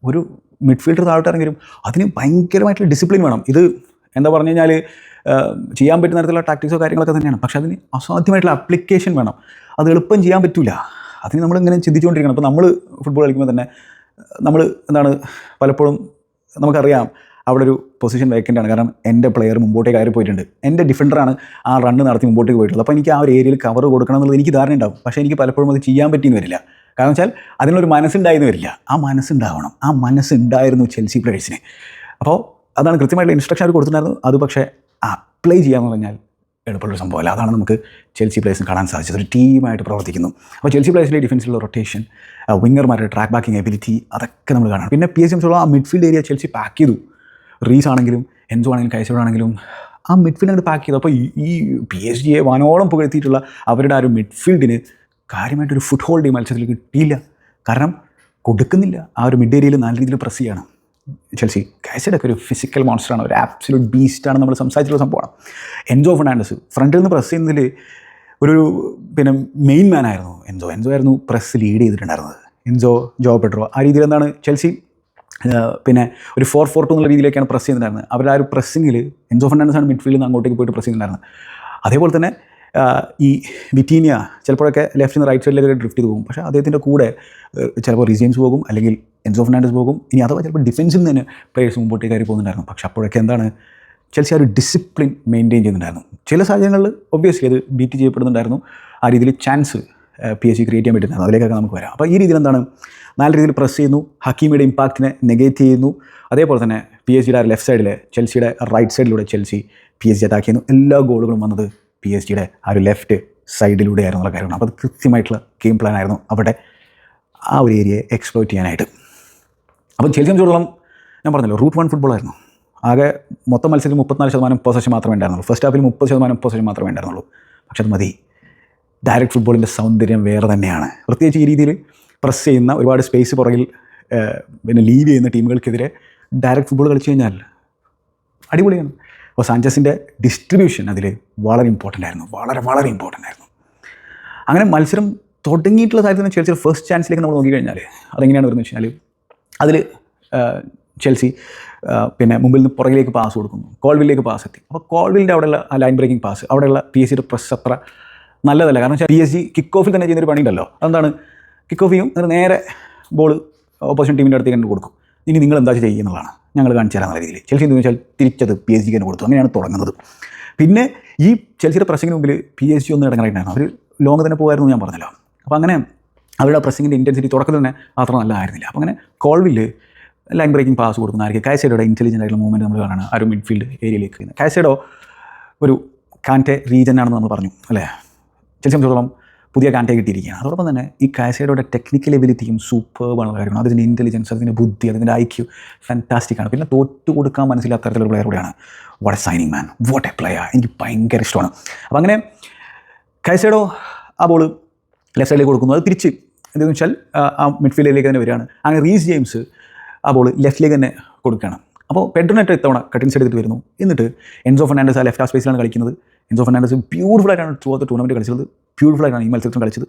ഒരു മിഡ്ഫീൽഡർ താഴോട്ട് ഇറങ്ങി അതിന് ഭയങ്കരമായിട്ടുള്ള ഡിസിപ്ലിൻ വേണം. ഇത് എന്താ പറഞ്ഞു കഴിഞ്ഞാൽ ചെയ്യാൻ പറ്റുന്ന തരത്തിലുള്ള ടാക്ടിക്സോ കാര്യങ്ങളൊക്കെ തന്നെയാണ്. പക്ഷേ അതിന് അസാധ്യമായിട്ടുള്ള ആപ്ലിക്കേഷൻ വേണം. അത് എളുപ്പം ചെയ്യാൻ പറ്റില്ല. അതിന് നമ്മളിങ്ങനെ ചിന്തിച്ചുകൊണ്ടിരിക്കണം. അപ്പോൾ നമ്മൾ ഫുട്ബോൾ കളിക്കുമ്പോൾ തന്നെ നമ്മൾ എന്താണ് പലപ്പോഴും നമുക്കറിയാം അവിടെ ഒരു പൊസിഷൻ വേക്കൻ്റ് ആണ്. കാരണം എൻ്റെ പ്ലെയർ മുമ്പോട്ടേക്ക് കയറി പോയിട്ടുണ്ട്, എൻ്റെ ഡിഫൻഡറാണ് ആ റണ്ണ് നടത്തി മുമ്പോട്ടേക്ക് പോയിട്ടുള്ളത്. അപ്പോൾ എനിക്ക് ആ ഒരു ഏരിയയിൽ കവർ കൊടുക്കണം എന്നുള്ളത് എനിക്ക് ധാരണ ഉണ്ടാവും. പക്ഷേ എനിക്ക് പലപ്പോഴും അത് ചെയ്യാൻ പറ്റിയെന്ന് വരില്ല. കാരണം വെച്ചാൽ അതിനൊരു മനസ്സുണ്ടായെന്ന് വരില്ല. ആ മനസ്സുണ്ടാവണം. ആ മനസ്സുണ്ടായിരുന്നു ചെൽസി പ്ലേയേഴ്സിന്. അപ്പോൾ അതാണ് കൃത്യമായിട്ടുള്ള ഇൻസ്ട്രക്ഷൻ അവർ കൊടുത്തിട്ടുണ്ടായിരുന്നു. അത് പക്ഷേ അപ്ലൈ ചെയ്യാമെന്ന് പറഞ്ഞാൽ എളുപ്പമുള്ളൊരു സംഭവമല്ല. അതാണ് നമുക്ക് ചെൽസി പ്ലേയേഴ്സിന് കാണാൻ സാധിച്ചത്. ഒരു ടീമായിട്ട് പ്രവർത്തിക്കുന്നു. അപ്പോൾ ചെൽസി പ്ലേയേഴ്സിലെ ഡിഫൻസിലുള്ള റൊട്ടേഷൻ, വിങ്ങർമാരുടെ ട്രാക്ക് ബാക്കിംഗ് എബിലിറ്റി, അതൊക്കെ നമ്മൾ കാണണം. പിന്നെ PSG ആ മിഡ്ഫീൽഡ് ഏരിയ ചെൽസി പാക്ക് ചെയ്തു. റീസ് ആണെങ്കിലും എൻസോ ആണെങ്കിലും കൈസഡോ ആണെങ്കിലും ആ മിഡ്ഫീൽഡ് അങ്ങോട്ട് പാക്ക് ചെയ്തു. അപ്പോൾ ഈ PSG വാനോളം പുകഴ്ത്തിയിട്ടുള്ള അവരുടെ ആ ഒരു മിഡ്ഫീൽഡിന് കാര്യമായിട്ടൊരു ഫുട് ഹോൾഡ് ഈ മത്സരത്തിൽ കിട്ടിയില്ല. കാരണം കൊടുക്കുന്നില്ല. ആ ഒരു മിഡ് ഏരിയയിൽ നല്ല രീതിയിൽ പ്രസ് ചെയ്യണം ചെൽസി. കൈസഡൊക്കെ ഒരു ഫിസിക്കൽ മോൺസ്റ്ററാണ്, ഒരു ആബ്സല്യൂട്ട് ബീസ്റ്റാണ്. നമ്മൾ സംസാരിച്ചിട്ടുള്ള സംഭവമാണ്. എൻസോ ഫെർണാണ്ടസ് ഫ്രണ്ടിൽ നിന്ന് പ്രസ് ചെയ്യുന്നതിൽ ഒരു പിന്നെ മെയിൻ മാൻ ആയിരുന്നു എൻസോ ആയിരുന്നു പ്രസ് ലീഡ് ചെയ്തിട്ടുണ്ടായിരുന്നത്. ജോ പെഡ്രോ ആ രീതിയിൽ എന്താണ് ചെൽസി പിന്നെ ഒരു 4-4-2 എന്നുള്ള രീതിയിലേക്കാണ് പ്രസ് ചെയ്യുന്നുണ്ടായിരുന്നത്. അവരുടെ ആ ഒരു പ്രസ്സിങ്ങിൽ എൻസോ ഫെർണാണ്ടസ് ആണ് മിഡ്ഫീൽഡിൽ നിന്ന് അങ്ങോട്ടേക്ക് പോയിട്ട് പ്രസ് ചെയ്യുന്നുണ്ടായിരുന്നത്. അതേപോലെ തന്നെ ഈ വിറ്റീനിയ ചിലപ്പോഴൊക്കെ ലെഫ്റ്റിൽ നിന്ന് റൈറ്റ് സൈഡിലേക്ക് ഡ്രിഫ്റ്റ് ചെയ്ത് പോകും. പക്ഷേ അദ്ദേഹത്തിൻ്റെ കൂടെ ചിലപ്പോൾ റിജെയിംസ് പോകും, അല്ലെങ്കിൽ എൻസോ ഫെർണാണ്ടസ് പോകും. ഇനി അഥവാ ചിലപ്പോൾ ഡിഫൻസിൽ നിന്ന് തന്നെ പ്ലേയേഴ്സ് മുമ്പോട്ടേക്ക് കയറി പോകുന്നുണ്ടായിരുന്നു. പക്ഷേ അപ്പോഴൊക്കെ എന്താണ് ചെൽസി ആ ഒരു ഡിസിപ്ലിൻ മെയിൻറ്റെയിൻ ചെയ്യുന്നുണ്ടായിരുന്നു. ചില സാഹചര്യങ്ങളിൽ ഒബ്വിയസ്ലി അത് ബീറ്റ് ചെയ്യപ്പെടുന്നുണ്ടായിരുന്നു. ആ രീതിയിൽ ചാൻസ് PSG ക്രിയേറ്റ് ചെയ്യാൻ പറ്റുന്നത്. അതിലേക്കൊക്കെ നമുക്ക് വരാം. അപ്പോൾ ഈ രീതിയിൽ എന്താണ് നല്ല രീതിയിൽ പ്രസ് ചെയ്യുന്നു, ഹക്കീമിയുടെ ഇമ്പാക്റ്റിനെ നെഗേറ്റ് ചെയ്യുന്നു. അതേപോലെ തന്നെ PSG ലെഫ്റ്റ് സൈഡിൽ ചെൽസിയുടെ റൈറ്റ് സൈഡിലൂടെ ചെൽസി PSG അറ്റാക്ക് ചെയ്യുന്നു. എല്ലാ ഗോളുകളും വന്നത് PSG ആ ഒരു ലെഫ്റ്റ് സൈഡിലൂടെ ആയിരുന്നുള്ള കാര്യമാണ്. അപ്പോൾ അത് കൃത്യമായിട്ടുള്ള ഗെയിം പ്ലാൻ ആയിരുന്നു അവിടെ ആ ഒരു ഏരിയയെ എക്സ്പ്ലോയിറ്റ് ചെയ്യാനായിട്ട്. അപ്പോൾ ചെൽസിയെ സംബന്ധിച്ചിടത്തോളം ഞാൻ പറഞ്ഞല്ലോ റൂട്ട് 1 ഫുട്ബോളായിരുന്നു. ആകെ മൊത്തം മത്സരത്തിൽ 34% പൊസഷൻ മാത്രമേ ഉണ്ടായിരുന്നുള്ളൂ. ഫസ്റ്റ് ഹാഫിൽ 30% പൊസഷൻ മാത്രമേ ഉണ്ടായിരുന്നുള്ളൂ. പക്ഷെ അത് മതി. ഡയറക്റ്റ് ഫുട്ബോളിൻ്റെ സൗന്ദര്യം വേറെ തന്നെയാണ്. പ്രത്യേകിച്ച് ഈ രീതിയിൽ പ്രസ് ചെയ്യുന്ന ഒരുപാട് സ്പേസ് പുറകിൽ പിന്നെ ലീവ് ചെയ്യുന്ന ടീമുകൾക്കെതിരെ ഡയറക്റ്റ് ഫുട്ബോൾ കളിച്ചു കഴിഞ്ഞാൽ അടിപൊളിയാണ്. അപ്പോൾ സാഞ്ചസിൻ്റെ ഡിസ്ട്രിബ്യൂഷൻ അതിൽ വളരെ ഇമ്പോർട്ടൻ്റ് ആയിരുന്നു, വളരെ ഇമ്പോർട്ടൻ്റ് ആയിരുന്നു. അങ്ങനെ മത്സരം തുടങ്ങിയിട്ടുള്ള സാഹചര്യത്തിൽ തന്നെ ചെൽസിയുടെ ഫസ്റ്റ് ചാൻസിലേക്ക് നമ്മൾ നോക്കിക്കഴിഞ്ഞാൽ അതെങ്ങനെയാണ് വരുന്നത് വെച്ച് കഴിഞ്ഞാൽ അതിൽ ചെൽസി പിന്നെ മുമ്പിൽ നിന്ന് പുറകിലേക്ക് പാസ് കൊടുക്കുന്നു, കോൾവിലേക്ക് പാസ് എത്തി. അപ്പോൾ കോൾവിലിൻ്റെ അവിടെയുള്ള ആ ലൈൻ ബ്രേക്കിംഗ് പാസ്, അവിടെയുള്ള PSG പ്രസ് അത്ര നല്ലതല്ല. കാരണം വെച്ചാൽ PSG കിക്ക് ഓഫിൽ തന്നെ ചെയ്യുന്നൊരു പണിയുണ്ടല്ലോ. അതെന്താണ്, കിക്ക് ഓഫ് ചെയ്യും, എന്നിട്ട് നേരെ ബോൾ ഓപ്പോസിഷൻ ടീമിൻ്റെ അടുത്തേക്ക് തന്നെ കൊടുക്കും. ഇനി നിങ്ങൾ എന്താ ചെയ്യുന്നതാണ് ഞങ്ങൾ കാണിച്ചു തരാമെന്ന രീതിയിൽ ചെൽസി എന്ന് വെച്ചാൽ തിരിച്ചത് PSG തന്നെ കൊടുത്തു. അങ്ങനെയാണ് തുടങ്ങുന്നത്. പിന്നെ ഈ ചെൽസിയുടെ പ്രസ്സിങ്ങിന് മുമ്പിൽ PSG ഒന്ന് ഇടങ്ങറായിട്ടുണ്ടായിരുന്നു. അവർ ലോങ് തന്നെ പോകുമായിരുന്നു ഞാൻ പറഞ്ഞല്ലോ. അപ്പോൾ അങ്ങനെ അവരുടെ പ്രസ്സിങ്ങിൻ്റെ ഇൻറ്റൻസിറ്റി തുടക്കത്തിൽ തന്നെ അത്ര നല്ലതായിരുന്നില്ല. അപ്പോൾ അങ്ങനെ കോൾവിൽ ലൈൻ ബ്രേക്കിംഗ് പാസ് കൊടുക്കുന്ന ആയിരിക്കും കാസേഡോയുടെ ഇൻ്റലിജൻ്റ് ആയിട്ടുള്ള മൂവ്മെൻറ്റ് നമ്മൾ കാണാണ് ആ ഒരു മിഡ്ഫീൽഡ് ഏരിയയിലേക്ക്. കാസേഡോ ഒരു കാൻറ്റെ റീജനാണെന്ന് നമ്മൾ പറഞ്ഞു അല്ലേ. ചെൽസിയെ സംബന്ധിച്ചിടത്തോളം പുതിയ കാൻറ്റെ കിട്ടിയിരിക്കുകയാണ്. അതോടൊപ്പം തന്നെ ഈ കാസേഡോയുടെ ടെക്നിക്കൽ എബിലിറ്റിയും സൂപ്പർബാണ് കാര്യമാണ്. അതിൻ്റെ ഇൻ്റലിജൻസ്, അതിൻ്റെ ബുദ്ധി, അതിൻ്റെ IQ ഫാൻറ്റാസ്റ്റിക്കാണ്. പിന്നെ തോറ്റു കൊടുക്കാൻ മനസ്സിലാത്ത തരത്തിലുള്ള പ്ലെയർ കൂടെയാണ്. What A signing man, what a player. എനിക്ക് ഭയങ്കര ഇഷ്ടമാണ്. അപ്പോൾ അങ്ങനെ കാസേഡോ ആ ബോൾ ലെഫ്റ്റ് സൈഡിലേക്ക് കൊടുക്കുന്നു. അത് തിരിച്ച് എന്താണെന്ന് വെച്ചാൽ ആ മിഡ്ഫീൽഡിലേക്ക് തന്നെ വരികയാണ്. അങ്ങനെ റീസ് ജെയിംസ് ആ ബോൾ ലെഫ്റ്റിലേക്ക് തന്നെ കൊടുക്കുകയാണ്. അപ്പോൾ പെഡ്രോ നെറ്റോ ഇത്തവണ കട്ടിങ് സൈഡ് എടുത്തിട്ട് വരുന്നു. എന്നിട്ട് എൻസോ ഫെർണാണ്ടസ് ആ ലെഫ്റ്റ് ഹാഫ് സ്പേസിലാണ് കളിക്കുന്നത്. എൻസോ ഫെർണാണ്ടസ് ബ്യൂട്ടിഫുള്ളായിട്ടാണ് ത്രൂ ഔട്ട് ടൂർണമെൻറ്റ് കളിച്ചത്. ബ്യൂട്ടിഫുള്ളായിട്ടാണ് ഈ മത്സരത്തിൽ കളിച്ചത്.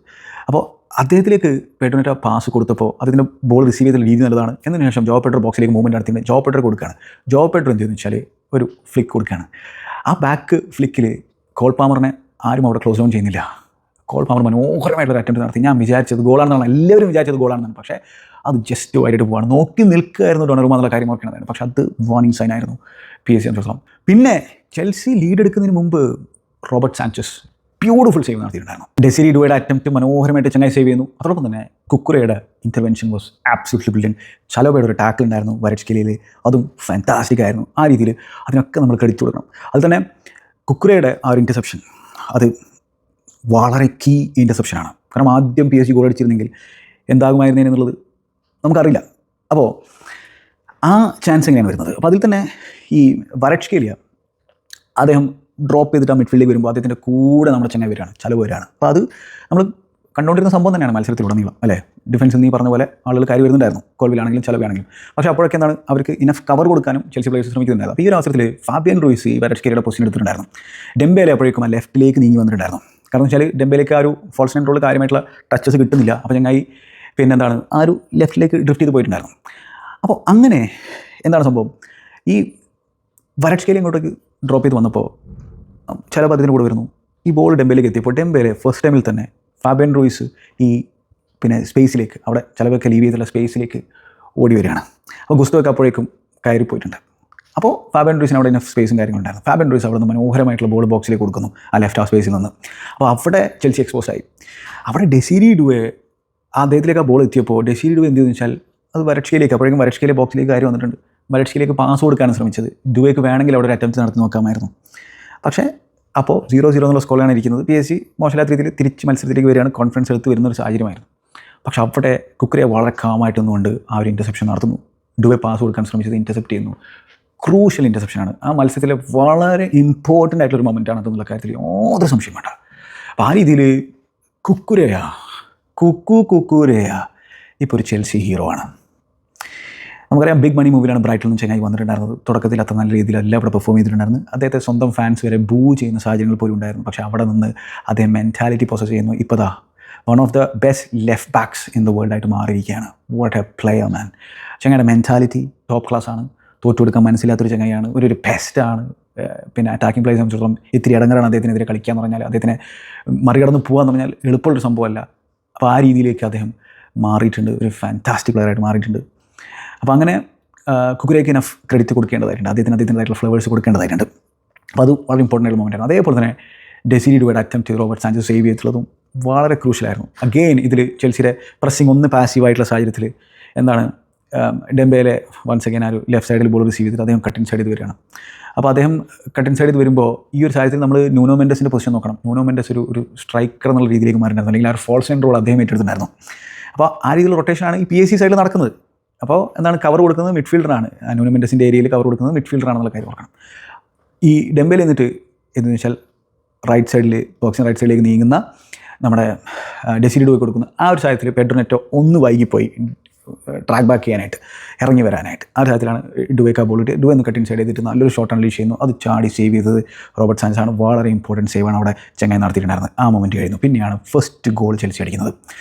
അപ്പോൾ അദ്ദേഹത്തിലേക്ക് പെഡ്രോ നെറ്റോ പാസ് കൊടുത്തപ്പോൾ അതിൻ്റെ ബോൾ റിസീവ് ചെയ്ത രീതി നല്ലതാണ്. എന്നതിന് ശേഷം ജോ പെഡ്രോ ബോക്സിലേക്ക് മൂവ്മെൻറ്റ് നടത്തിയിട്ട് ജോ പെഡ്രോ കൊടുക്കുകയാണ്. ജോ പെഡ്രോ എന്ത് ചെയ്യുന്നു വെച്ചാൽ ഒരു ഫ്ലിക്ക് കൊടുക്കുകയാണ്. ആ ബാക്ക് ഫ്ലിക്കിൽ കോൾ പാമറിനെ ആരും അവിടെ ക്ലോസ് ഡൗൺ ചെയ്യുന്നില്ല. കോൾ പാമർ മനോഹരമായിട്ടൊരു അറ്റംപ്റ്റ് നടത്തി. ഞാൻ വിചാരിച്ചത് ഗോളാണെന്നാണ്, എല്ലാവരും വിചാരിച്ചത് ഗോളാണെന്നാണ്. പക്ഷേ അത് ജസ്റ്റ് വൈകിട്ട് പോവാണ്. നോക്കി നിൽക്കുകയായിരുന്നു ഡൊണറുമ എന്നുള്ള കാര്യം നോക്കണമായിരുന്നു. പക്ഷേ അത് വാർണിംഗ് സൈൻ ആയിരുന്നു PSG സംബന്ധിച്ചിടത്തോളം. പിന്നെ ചെൽസി ലീഡ് എടുക്കുന്നതിന് മുമ്പ് റോബർട്ട് സാഞ്ചസ് ബ്യൂട്ടിഫുൾ സേവ് നടത്തിയിട്ടുണ്ടായിരുന്നു. ഡെസിരി ഡുവയുടെ അറ്റംപ്റ്റ് മനോഹരമായിട്ട് ചെന്നൈ സേവ് ചെയ്യുന്നു. അതോടൊപ്പം തന്നെ കുക്കുറയുടെ ഇൻ്റർവെൻഷൻ വാസ് ആബ്സല്യൂട്ട്ലി ബ്രില്യൻറ്റ്. ചലോബയുടെ ഒരു ടാക്കിൾ ഉണ്ടായിരുന്നു വരട്സ്കേലിയിൽ, അതും ഫാൻറ്റാസ്റ്റിക് ആയിരുന്നു. ആ രീതിയിൽ അതിനൊക്കെ നമ്മൾ ക്രെഡിറ്റ് കൊടുക്കണം. അത് തന്നെ കുക്കുറയുടെ ആ ഒരു ഇൻ്റർസെപ്ഷൻ അത് വളരെ കീ ഇൻ്റർസെപ്ഷനാണ്. കാരണം ആദ്യം PSG ഗോൾ അടിച്ചിരുന്നെങ്കിൽ എന്താകുമായിരുന്നേന്നുള്ളത് നമുക്കറിയില്ല. അപ്പോൾ ആ ചാൻസ് എങ്ങനെയാണ് വരുന്നത്? അപ്പോൾ അതിൽ തന്നെ ഈ വരട്സ്കേലിയ അദ്ദേഹം ഡ്രോപ്പ് ചെയ്തിട്ട് ആ മിഡ്ഫീൽഡിലേക്ക് വരുമ്പോൾ അദ്ദേഹത്തിൻ്റെ കൂടെ നമ്മുടെ ചെന്നൈ വരികയാണ്, ചലവ് വരികയാണ്. അപ്പോൾ അത് നമ്മൾ കണ്ടുകൊണ്ടിരുന്ന സംഭവം തന്നെയാണ് മത്സരത്തിലുടനീളം, അല്ലേ? ഡിഫൻസിൽ നീ പറഞ്ഞ പോലെ ആളുകൾ കയറി വരുന്നുണ്ടായിരുന്നു, കോൾവിലാണെങ്കിലും ചലവാണെങ്കിലും. പക്ഷേ അപ്പോഴൊക്കെ എന്താണ് അവർക്ക് ഇനഫ് കവർ കൊടുക്കാനും ചെൽസി പ്ലേയേഴ്സ് ശ്രമിക്കുന്നുണ്ടായിരുന്നു. അപ്പോൾ ഈ ഒരു അവസരത്തിൽ ഫാബിയൻ റൂയിസ് ഈ വരട്സ്കേലിയുടെ പൊസിഷൻ എടുത്തിട്ടുണ്ടായിരുന്നു. ഡെംബേലെ അപ്പോഴേക്കും ആ ലെഫ്റ്റിലേക്ക് നീങ്ങി വന്നിട്ടുണ്ടായിരുന്നു. കാരണം വെച്ചാൽ ഡെംബേലേക്ക് ആ ഒരു ഫോൾസ് നൈൻ റോളിൽ കാര്യമായിട്ടുള്ള ടച്ചസ് കിട്ടുന്നില്ല. അപ്പോൾ ചങ്ങായി പിന്നെന്താണ് ആ ഒരു ലെഫ്റ്റിലേക്ക് ഡ്രിഫ്റ്റ് ചെയ്ത് പോയിട്ടുണ്ടായിരുന്നു. അപ്പോൾ അങ്ങനെ എന്താണ് സംഭവം, ഈ വരട്സ്കേലി ഇങ്ങോട്ടേക്ക് ഡ്രോപ്പ് ചെയ്ത് വന്നപ്പോൾ ചില പദ്ധതിന് കൂടെ വരുന്നു. ഈ ബോൾ ഡെംബേലേക്ക് എത്തിയപ്പോൾ ഡെംബേലെ ഫസ്റ്റ് ടൈമിൽ തന്നെ ഫാബിയൻ റൂയിസ് ഈ പിന്നെ സ്പേസിലേക്ക്, അവിടെ ചിലവൊക്കെ ലീവ് ചെയ്തുള്ള സ്പേസിലേക്ക് ഓടി വരികയാണ്. അപ്പോൾ ഗുസ്തോയൊക്കെ അപ്പോഴേക്കും കയറിപ്പോയിട്ടുണ്ട്. അപ്പോൾ ഫാബിയൻ റൂയിസിന് അവിടെ ഇനഫ് സ്പേസും കാര്യങ്ങളുണ്ടായിരുന്നു. ഫാബിയൻ റൂയിസ് അവിടെ നിന്ന് മനോഹരമായിട്ടുള്ള ബോൾ ബോക്സിലേക്ക് കൊടുക്കുന്നു, ആ ലെഫ്റ്റ് ഹാഫ് സ്പേസിൽ നിന്ന്. അപ്പോൾ അവിടെ ചെൽസി എക്സ്പോസ് ആയി. അവിടെ ഡെസിരി ഡുവെ അദ്ദേഹത്തിലേക്ക് ആ ബോൾ എത്തിയപ്പോൾ ഡെസിരി ഡുവെ എന്ത് ചെയ്തെന്ന് വെച്ചാൽ അത് വരട്സ്കേലിലേക്ക്, അപ്പോഴേക്കും വരട്സ്കേലിയെ ബോക്സിലേക്ക് കയറി വന്നിട്ടുണ്ട്. വരട്സ്കേലിലേക്ക് പാസ് കൊടുക്കാനാണ് ശ്രമിച്ചത്. ഡുവേക്ക് വേണമെങ്കിൽ അവിടെ ഒരു അറ്റംപ്റ്റ് നടത്തി നോക്കാമായിരുന്നു. പക്ഷേ അപ്പോൾ 0-0 എന്നുള്ള സ്കോറിലാണ് ഇരിക്കുന്നത്. PSG മോശമില്ലാത്ത രീതിയിൽ തിരിച്ച് മത്സരത്തിലേക്ക് വരികയാണ്, കോൺഫിഡൻസ് എടുത്ത് വരുന്നൊരു സാഹചര്യമായിരുന്നു. പക്ഷേ അവിടെ കുക്കറിയെ വളരെ കാമായിട്ടൊന്നുകൊണ്ട് ആ ഒരു ഇൻ്റർസെപ്ഷൻ നടത്തുന്നു. ഡുവെ പാസ് കൊടുക്കാൻ ശ്രമിച്ചത് ഇൻ്റർസെപ്റ്റ് ചെയ്യുന്നു. ക്രൂഷ്യൽ ഇൻ്റർസെപ്ഷനാണ്. ആ മത്സരത്തിലെ വളരെ ഇമ്പോർട്ടൻ്റ് ആയിട്ടുള്ളൊരു മൊമെൻ്റാണ് അതെന്നുള്ള കാര്യത്തിൽ യാതൊരു സംശയം വേണ്ട. അപ്പോൾ ആ രീതിയിൽ കുക്കുരയ ഇപ്പോൾ ഒരു ചെൽസി ഹീറോ ആണ്. നമുക്കറിയാം ബിഗ് മണി മൂവിലാണ് ബ്രൈറ്റിൽ നിന്ന് ചെങ്ങായി വന്നിട്ടുണ്ടായിരുന്നത്. തുടക്കത്തിൽ അത്ര നല്ല രീതിയിലല്ല അവിടെ പെർഫോം ചെയ്തിട്ടുണ്ടായിരുന്നു. അദ്ദേഹത്തെ സ്വന്തം ഫാൻസ് വരെ ബൂ ചെയ്യുന്ന സാഹചര്യങ്ങൾ പോലും ഉണ്ടായിരുന്നു. പക്ഷേ അവിടെ നിന്ന് അദ്ദേഹം മെൻറ്റാലിറ്റി പൊസസ് ചെയ്യുന്നു. ഇപ്പോൾ ദാ one of the best left backs in the world ആയിട്ട് മാറിയിരിക്കുകയാണ്. What a player man. ചെങ്ങായിയുടെ മെൻറ്റാലിറ്റി ടോപ്പ് ക്ലാസ് ആണ്. തോറ്റുകൊടുക്കാൻ മനസ്സിലാത്തൊരു ചെങ്ങായിയാണ്. ഒരു ബെസ്റ്റാണ്. പിന്നെ അറ്റാക്കിംഗ് പ്ലേയേഴ്സ് സംബന്ധിച്ചിടത്തോളം ഇത്തിരി ഇടങ്ങറാണ് അദ്ദേഹത്തിനെതിരെ കളിക്കുക എന്ന് പറഞ്ഞാൽ, അദ്ദേഹത്തിനെ മറികടന്ന് പോകാന്ന് പറഞ്ഞാൽ എളുപ്പമുള്ളൊരു സംഭവമല്ല. അപ്പോൾ ആ രീതിയിലേക്ക് അദ്ദേഹം മാറിയിട്ടുണ്ട്. ഒരു ഫാൻറ്റാസ്റ്റിക് പ്ലെയറായിട്ട് മാറിയിട്ടുണ്ട്. അപ്പോൾ അങ്ങനെ കുക്കുരയ്ക്ക് ഇനഫ് ക്രെഡിറ്റ് കൊടുക്കേണ്ടതായിട്ടുണ്ട്. അദ്ദേഹത്തിൻ്റെതായിട്ടുള്ള ഫ്ലേവേഴ്സ് കൊടുക്കേണ്ടതായിട്ടുണ്ട്. അപ്പോൾ അത് വളരെ ഇമ്പോർട്ടൻ്റ് ആയിട്ടുള്ള മൊമെൻ്റാണ്. അതേപോലെ തന്നെ ഡെസിരി ഡുവയുടെ അറ്റംപ്റ്റ് ചെയ്ത് റോബർട്ട് സാഞ്ചസ് സേവ് ചെയ്തിട്ടുള്ളതും വളരെ ക്രൂഷ്യലായിരുന്നു. അഗെയിൻ ഇതിൽ ചെൽസിയുടെ പ്രസ്സിംഗ് ഒന്ന് പാസീവായിട്ടുള്ള സാഹചര്യത്തിൽ എന്താണ് ഡെംബേലെ വൺസ് അഗൈൻ ആ ഒരു ലെഫ്റ്റ് സൈഡിൽ ബോൾ റിസീവ് ചെയ്തിട്ട് അദ്ദേഹം കട്ടിൻ സൈഡിൽ വരികയാണ്. അപ്പോൾ അദ്ദേഹം കട്ടിൻ സൈഡിൽ വരുമ്പോൾ ഈ ഒരു സാഹചര്യത്തിൽ നമ്മൾ ന്യൂനോ മെൻഡസിൻ്റെ പൊസിഷൻ നോക്കണം. ന്യൂനോ മെൻഡസ് ഒരു സ്ട്രൈക്കർ എന്നുള്ള രീതിയിലേക്ക് മാറിയിട്ടുണ്ടായിരുന്നു, അല്ലെങ്കിൽ ആ ഒരു ഫോൾസ് നൈൻ റോൾ അദ്ദേഹം ഏറ്റെടുത്തിട്ടുണ്ടായിരുന്നു. അപ്പോൾ ആ രീതിയിലുള്ള റൊട്ടേഷനാണ് ഈ PSG സൈഡിൽ നടക്കുന്നത്. അപ്പോൾ എന്താണ് കവർ കൊടുക്കുന്നത് മിഡ്ഫീൽഡറാണ്. ന്യൂനോ മെൻഡസിൻ്റെ ഏരിയയിൽ കവർ കൊടുക്കുന്നത് മിഡ്ഫീൽഡറാണെന്നുള്ള കാര്യം ഓർക്കണം. ഈ ഡെംബേൽ എന്നിട്ട് എന്ന് വെച്ചാൽ റൈറ്റ് സൈഡിൽ ബോക്സിന് റൈറ്റ് സൈഡിലേക്ക് നീങ്ങുന്ന നമ്മുടെ ഡെസിരി ഡുവെ കൊടുക്കുന്ന ആ ഒരു സാഹചര്യത്തിൽ പെഡ്രോ നെറ്റോ ഒന്ന് വൈകിപ്പോയി ട്രാക്ക് ബാക്ക് ചെയ്യാനായിട്ട്, ഇറങ്ങി വരാനായിട്ട്. ആ ഒരു സാഹചര്യത്തിലാണ് ഡുവേക്ക് ആ ബോൾ ഇട്ട് ഡുവെ ഒന്ന് കട്ടിൻ സൈഡ് ചെയ്തിട്ട് നല്ലൊരു ഷോട്ട് അൺലീഷ് ചെയ്യുന്നു. അത് ചാടി സേവ് ചെയ്തത് റോബർട്ട് സാഞ്ചസ് ആണ്. വളരെ ഇമ്പോർട്ടൻറ്റ് സേവാണ് അവിടെ ചെങ്ങായി നടത്തിയിട്ടുണ്ടായിരുന്നത്. ആ മൊമെൻറ്റ് കഴിഞ്ഞു. പിന്നെയാണ് ഫസ്റ്റ് ഗോൾ ചെൽസി അടിക്കുന്നത്.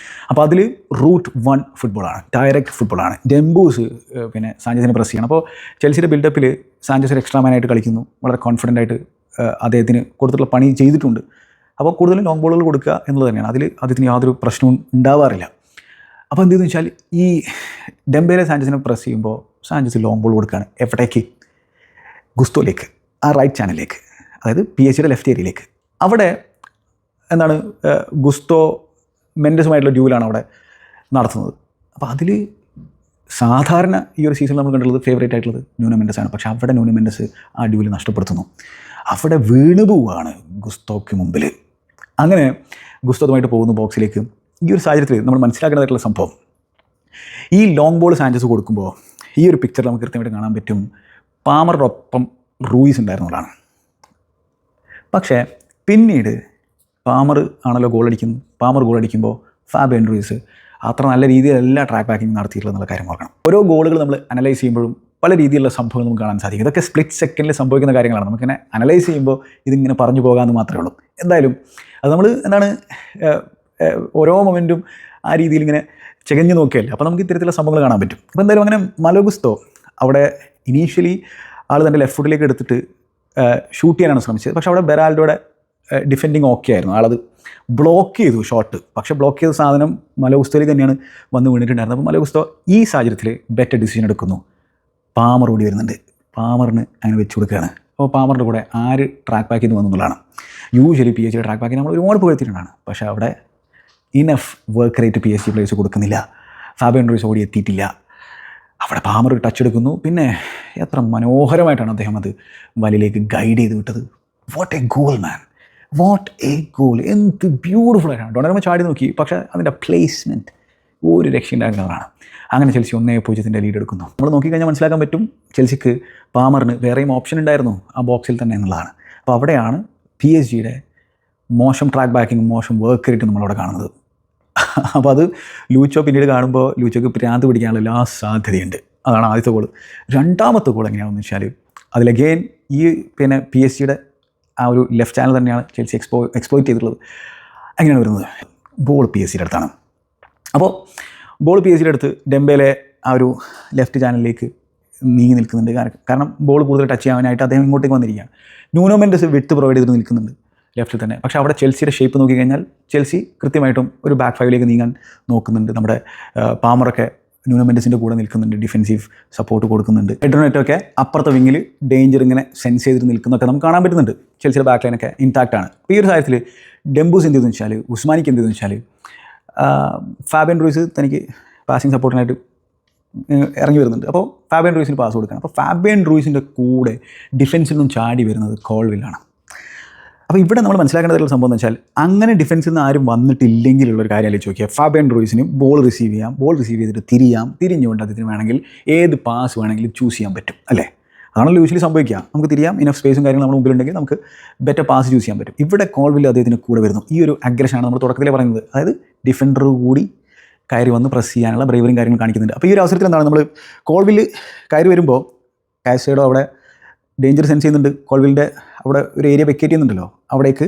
അപ്പോൾ അതിൽ റൂട്ട് 1 ഫുട്ബോളാണ്, ഡയറക്റ്റ് ഫുട്ബോളാണ്. ഡെംബൂസ് പിന്നെ സാഞ്ചസിനെ പ്രസ് ചെയ്യണം. അപ്പോൾ ചെൽസിയുടെ ബിൽഡപ്പിൽ സാഞ്ചസ് ഒരു എക്സ്ട്രാ മാനായിട്ട് കളിക്കുന്നു. വളരെ കോൺഫിഡൻ്റ് ആയിട്ട് അദ്ദേഹത്തിന് കൊടുത്തിട്ടുള്ള പണി ചെയ്തിട്ടുണ്ട്. അപ്പോൾ കൂടുതലും ലോങ് ബോളുകൾ കൊടുക്കുക എന്നുള്ളത് തന്നെയാണ്. അദ്ദേഹത്തിന് യാതൊരു പ്രശ്നവും ഉണ്ടാവാറില്ല. അപ്പോൾ എന്തെന്ന് വെച്ചാൽ ഈ ഡെംബേലെ സാഞ്ചസിനെ പ്രസ് ചെയ്യുമ്പോൾ സാഞ്ചസ് ലോങ് ബോൾ കൊടുക്കുകയാണ്. എവിടേക്ക്? ഗുസ്തോയിലേക്ക്, ആ റൈറ്റ് ചാനലിലേക്ക്, അതായത് PSG ലെഫ്റ്റ് ഏരിയയിലേക്ക്. അവിടെ എന്താണ് ഗുസ്തോ മെൻഡസുമായിട്ടുള്ള ഡ്യൂലാണ് അവിടെ നടത്തുന്നത്. അപ്പോൾ അതിൽ സാധാരണ ഈ ഒരു സീസണിൽ നമ്മൾ കണ്ടുള്ളത് ഫേവറേറ്റ് ആയിട്ടുള്ളത് ന്യൂനോ മെൻഡസാണ്. പക്ഷേ അവിടെ ന്യൂനോ മെൻഡസ് ആ ഡ്യൂവിൽ നഷ്ടപ്പെടുത്തുന്നു. അവിടെ വീണ് പോവുകയാണ് ഗുസ്തോയ്ക്ക് മുമ്പിൽ. അങ്ങനെ ഗുസ്തോതുമായിട്ട് പോകുന്നു ബോക്സിലേക്ക്. ഈ ഒരു സാഹചര്യത്തിൽ നമ്മൾ മനസ്സിലാക്കേണ്ടതായിട്ടുള്ള സംഭവം, ഈ ലോങ് ബോൾ സാഞ്ചസ് കൊടുക്കുമ്പോൾ ഈ ഒരു പിക്ചർ നമുക്ക് കൃത്യമായിട്ട് കാണാൻ പറ്റും പാമറിനൊപ്പം റൂയിസ് ഉണ്ടായിരുന്നതാണ്. പക്ഷേ പിന്നീട് പാമർ ആണല്ലോ പാമർ ഗോൾ അടിക്കുമ്പോൾ ഫാബിയൻ റൂയിസ് അത്ര നല്ല രീതിയിലല്ല ട്രാക്ക് ബാക്കിംഗ് നടത്തിയിട്ടുള്ള എന്നുള്ള കാര്യം ഓർക്കണം. ഓരോ ഗോളുകൾ നമ്മൾ അനലൈസ് ചെയ്യുമ്പോഴും പല രീതിയിലുള്ള സംഭവങ്ങൾ നമുക്ക് കാണാൻ സാധിക്കും. ഇതൊക്കെ സ്പ്ലിറ്റ് സെക്കൻഡിൽ സംഭവിക്കുന്ന കാര്യങ്ങളാണ്. നമുക്കിങ്ങനെ അനലൈസ് ചെയ്യുമ്പോൾ ഇതിങ്ങനെ പറഞ്ഞു പോകാമെന്ന് മാത്രമേ ഉള്ളൂ. എന്തായാലും അത് നമ്മൾ എന്താണ് ഓരോ മൊമെൻറ്റും ആ രീതിയിൽ ഇങ്ങനെ ചികഞ്ഞു നോക്കിയല്ലേ, അപ്പോൾ നമുക്ക് ഇത്തരത്തിലുള്ള സംഭവങ്ങൾ കാണാൻ പറ്റും. അപ്പോൾ എന്തായാലും അങ്ങനെ മലോ ഗുസ്തോ അവിടെ ഇനീഷ്യലി ആൾ തൻ്റെ ലെഫ്റ്റ് ഫുട്ടിലേക്ക് എടുത്തിട്ട് ഷൂട്ട് ചെയ്യാനാണ് ശ്രമിച്ചത്. പക്ഷേ അവിടെ ബെറാൽഡോയുടെ ഡിഫെൻഡിങ് ഓക്കെ ആയിരുന്നു. ആളത് ബ്ലോക്ക് ചെയ്തു ഷോട്ട്. പക്ഷേ ബ്ലോക്ക് ചെയ്ത സാധനം മലോ ഗുസ്തോയിലേക്ക് തന്നെയാണ് വന്ന് വീണിട്ടുണ്ടായിരുന്നത്. അപ്പോൾ മലോ ഗുസ്തോ ഈ സാഹചര്യത്തിൽ ബെറ്റർ ഡിസിഷൻ എടുക്കുന്നു. പാമർ ഓടി വരുന്നുണ്ട്. പാമറിന് അങ്ങനെ വെച്ച് കൊടുക്കുകയാണ്. അപ്പോൾ പാമറിൻ്റെ കൂടെ ആര് ട്രാക്ക് ബാക്കിൽ നിന്ന് വന്നുള്ളതാണ്. യൂഷ്വലി PSG ട്രാക്ക് ബാക്കിൽ നമ്മൾ ഒരുപാട് പുകഴ്ത്തിയിട്ടുണ്ടാണ്. പക്ഷേ അവിടെ enough work rate PSG players കൊടുക്കുന്നില്ല. ഫാബിയൻ റൂയിസ് ഓടി എത്തിയിട്ടില്ല. അവിടെ പാമർ ടച്ച് എടുക്കുന്നു. പിന്നെ എത്ര മനോഹരമായിട്ടാണ് അദ്ദേഹം അത് വലയിലേക്ക് ഗൈഡ് ചെയ്ത് വിട്ടത്. What A goal man, what A goal, എന്ത് ബ്യൂട്ടിഫുൾ ആയിട്ടാണ്. ഡൊണാറുമ്മ ചാടി നോക്കി, പക്ഷേ അതിൻ്റെ പ്ലേസ്മെൻറ്റ് ഒരു രക്ഷയുണ്ടായിരുന്നതാണ്. അങ്ങനെ ചെൽസി 1-0 ലീഡ് എടുക്കുന്നു. നമ്മൾ നോക്കിക്കഴിഞ്ഞാൽ മനസ്സിലാക്കാൻ പറ്റും ചെൽസിക്ക് പാമറിന് വേറെയും ഓപ്ഷൻ ഉണ്ടായിരുന്നു ആ ബോക്സിൽ തന്നെ എന്നുള്ളതാണ്. അപ്പോൾ അവിടെയാണ് PSGയുടെ മോശം ട്രാക്ക് ബാക്കിങ്ങും മോശം വർക്ക് റേറ്റും നമ്മളവിടെ കാണുന്നത്. അപ്പോൾ അത് ലൂച്ചോ പിന്നീട് കാണുമ്പോൾ ലൂച്ചോക്ക് ഭ്രാന്ത് പിടിക്കാനുള്ള എല്ലാ സാധ്യതയുണ്ട്. അതാണ് ആദ്യത്തെ ഗോൾ. രണ്ടാമത്തെ ഗോൾ എങ്ങനെയാണെന്ന് വെച്ചാൽ അതിലഗെയിൻ ഈ PSG ആ ഒരു ലെഫ്റ്റ് ചാനൽ തന്നെയാണ് ചെൽസി എക്സ്പ്ലോയിറ്റ് ചെയ്തിട്ടുള്ളത്. അങ്ങനെയാണ് വരുന്നത്. ബോൾ PSG അടുത്താണ്. അപ്പോൾ ബോൾ PSG അടുത്ത് ഡെംബേലെ ആ ഒരു ലെഫ്റ്റ് ചാനലിലേക്ക് നീങ്ങി നിൽക്കുന്നുണ്ട്. കാരണം ബോൾ കൂടുതൽ ടച്ച് ചെയ്യാനായിട്ട് അദ്ദേഹം ഇങ്ങോട്ടേക്ക് വന്നിരിക്കുകയാണ്. ന്യൂനോ മെൻഡസ് വിട്ട് പ്രൊവൈഡ് ചെയ്തിട്ട് നിൽക്കുന്നുണ്ട് ലെഫ്റ്റിൽ തന്നെ. പക്ഷേ അവിടെ ചെൽസിയുടെ ഷേപ്പ് നോക്കിക്കഴിഞ്ഞാൽ ചെൽസി കൃത്യമായിട്ടും ഒരു ബാക്ക് ഫൈവിലേക്ക് നീങ്ങാൻ നോക്കുന്നുണ്ട്. നമ്മുടെ പാമറൊക്കെ ന്യൂനോ മെൻഡസിൻ്റെ കൂടെ നിൽക്കുന്നുണ്ട്, ഡിഫെൻസീവ് സപ്പോർട്ട് കൊടുക്കുന്നുണ്ട്. എഡ്രോനെറ്റൊക്കെ അപ്പുറത്തെ വിങ്ങിൽ ഡേഞ്ചർ ഇങ്ങനെ സെൻസ് ചെയ്തിട്ട് നിൽക്കുന്നതൊക്കെ നമുക്ക് കാണാൻ പറ്റുന്നുണ്ട്. ചെൽസിയുടെ ബാക്ക് ലൈനൊക്കെ ഇൻടാക്റ്റ് ആണ്. അപ്പോൾ ഈ ഒരു സാഹചര്യത്തിൽ ഡെംബൂസ് എന്ത് ചെയ്തെന്ന് വെച്ചാൽ, ഉസ്മാനിക്ക് എന്ത് ചെയ്തെന്ന് വെച്ചാൽ, ഫാബിയൻ റൂയിസ് തനിക്ക് പാസിംഗ് സപ്പോർട്ടിനായിട്ട് ഇറങ്ങി വരുന്നുണ്ട്. അപ്പോൾ ഫാബിയൻ റൂയിസിന് പാസ് കൊടുക്കണം. അപ്പോൾ ഫാബിയൻ റൂയിസിൻ്റെ കൂടെ ഡിഫൻസിൽ നിന്നും ചാടി വരുന്നത് കോൾവില്ലാണ്. അപ്പോൾ ഇവിടെ നമ്മൾ മനസ്സിലാക്കേണ്ടതായിട്ടുള്ള സംഭവം എന്ന് വെച്ചാൽ, അങ്ങനെ ഡിഫൻസിൽ നിന്ന് ആരും വന്നിട്ടില്ലെങ്കിലുള്ളൊരു കാര്യം ആലോചിച്ച് നോക്കിയാൽ, ഫാബിയൻ റൂയിസിന് ബോൾ റിസീവ് ചെയ്യാം, ബോൾ റിസീവ് ചെയ്തിട്ട് തിരിഞ്ഞുകൊണ്ട് അതിന് വേണമെങ്കിൽ ഏത് പാസ് വേണമെങ്കിലും ചൂസ് ചെയ്യാൻ പറ്റും, അല്ലേ? അതാണല്ലോ യൂഷ്വലി സംഭവിക്കുക. നമുക്ക് തിരിയാം, ഇനഫ് സ്പേസും കാര്യങ്ങളും നമ്മുടെ മുമ്പിലുണ്ടെങ്കിൽ നമുക്ക് ബെറ്റർ പാസ് ചൂസ് ചെയ്യാൻ പറ്റും. ഇവിടെ കോൾവിൽ അദ്ദേഹത്തിന് കൂടെ വരുന്നു. ഈ ഒരു അഗ്രഷനാണ് നമ്മൾ തുടക്കത്തിലേ പറയുന്നത്. അതായത് ഡിഫൻഡർ കൂടി കയറി വന്ന് പ്രസ് ചെയ്യാനുള്ള ബ്രേവറിയും കാര്യങ്ങളും കാണിക്കുന്നുണ്ട്. അപ്പോൾ ഈ ഒരു അവസരത്തിൽ എന്താണ്, നമ്മൾ കോൾവിൽ കയറി വരുമ്പോൾ കാസേഡോ അവിടെ ഡേഞ്ചർ സെൻസ് ചെയ്യുന്നുണ്ട്. കോൾവിലിൻ്റെ അവിടെ ഒരു ഏരിയ വെക്കേറ്റ് ചെയ്യുന്നുണ്ടല്ലോ, അവിടേക്ക്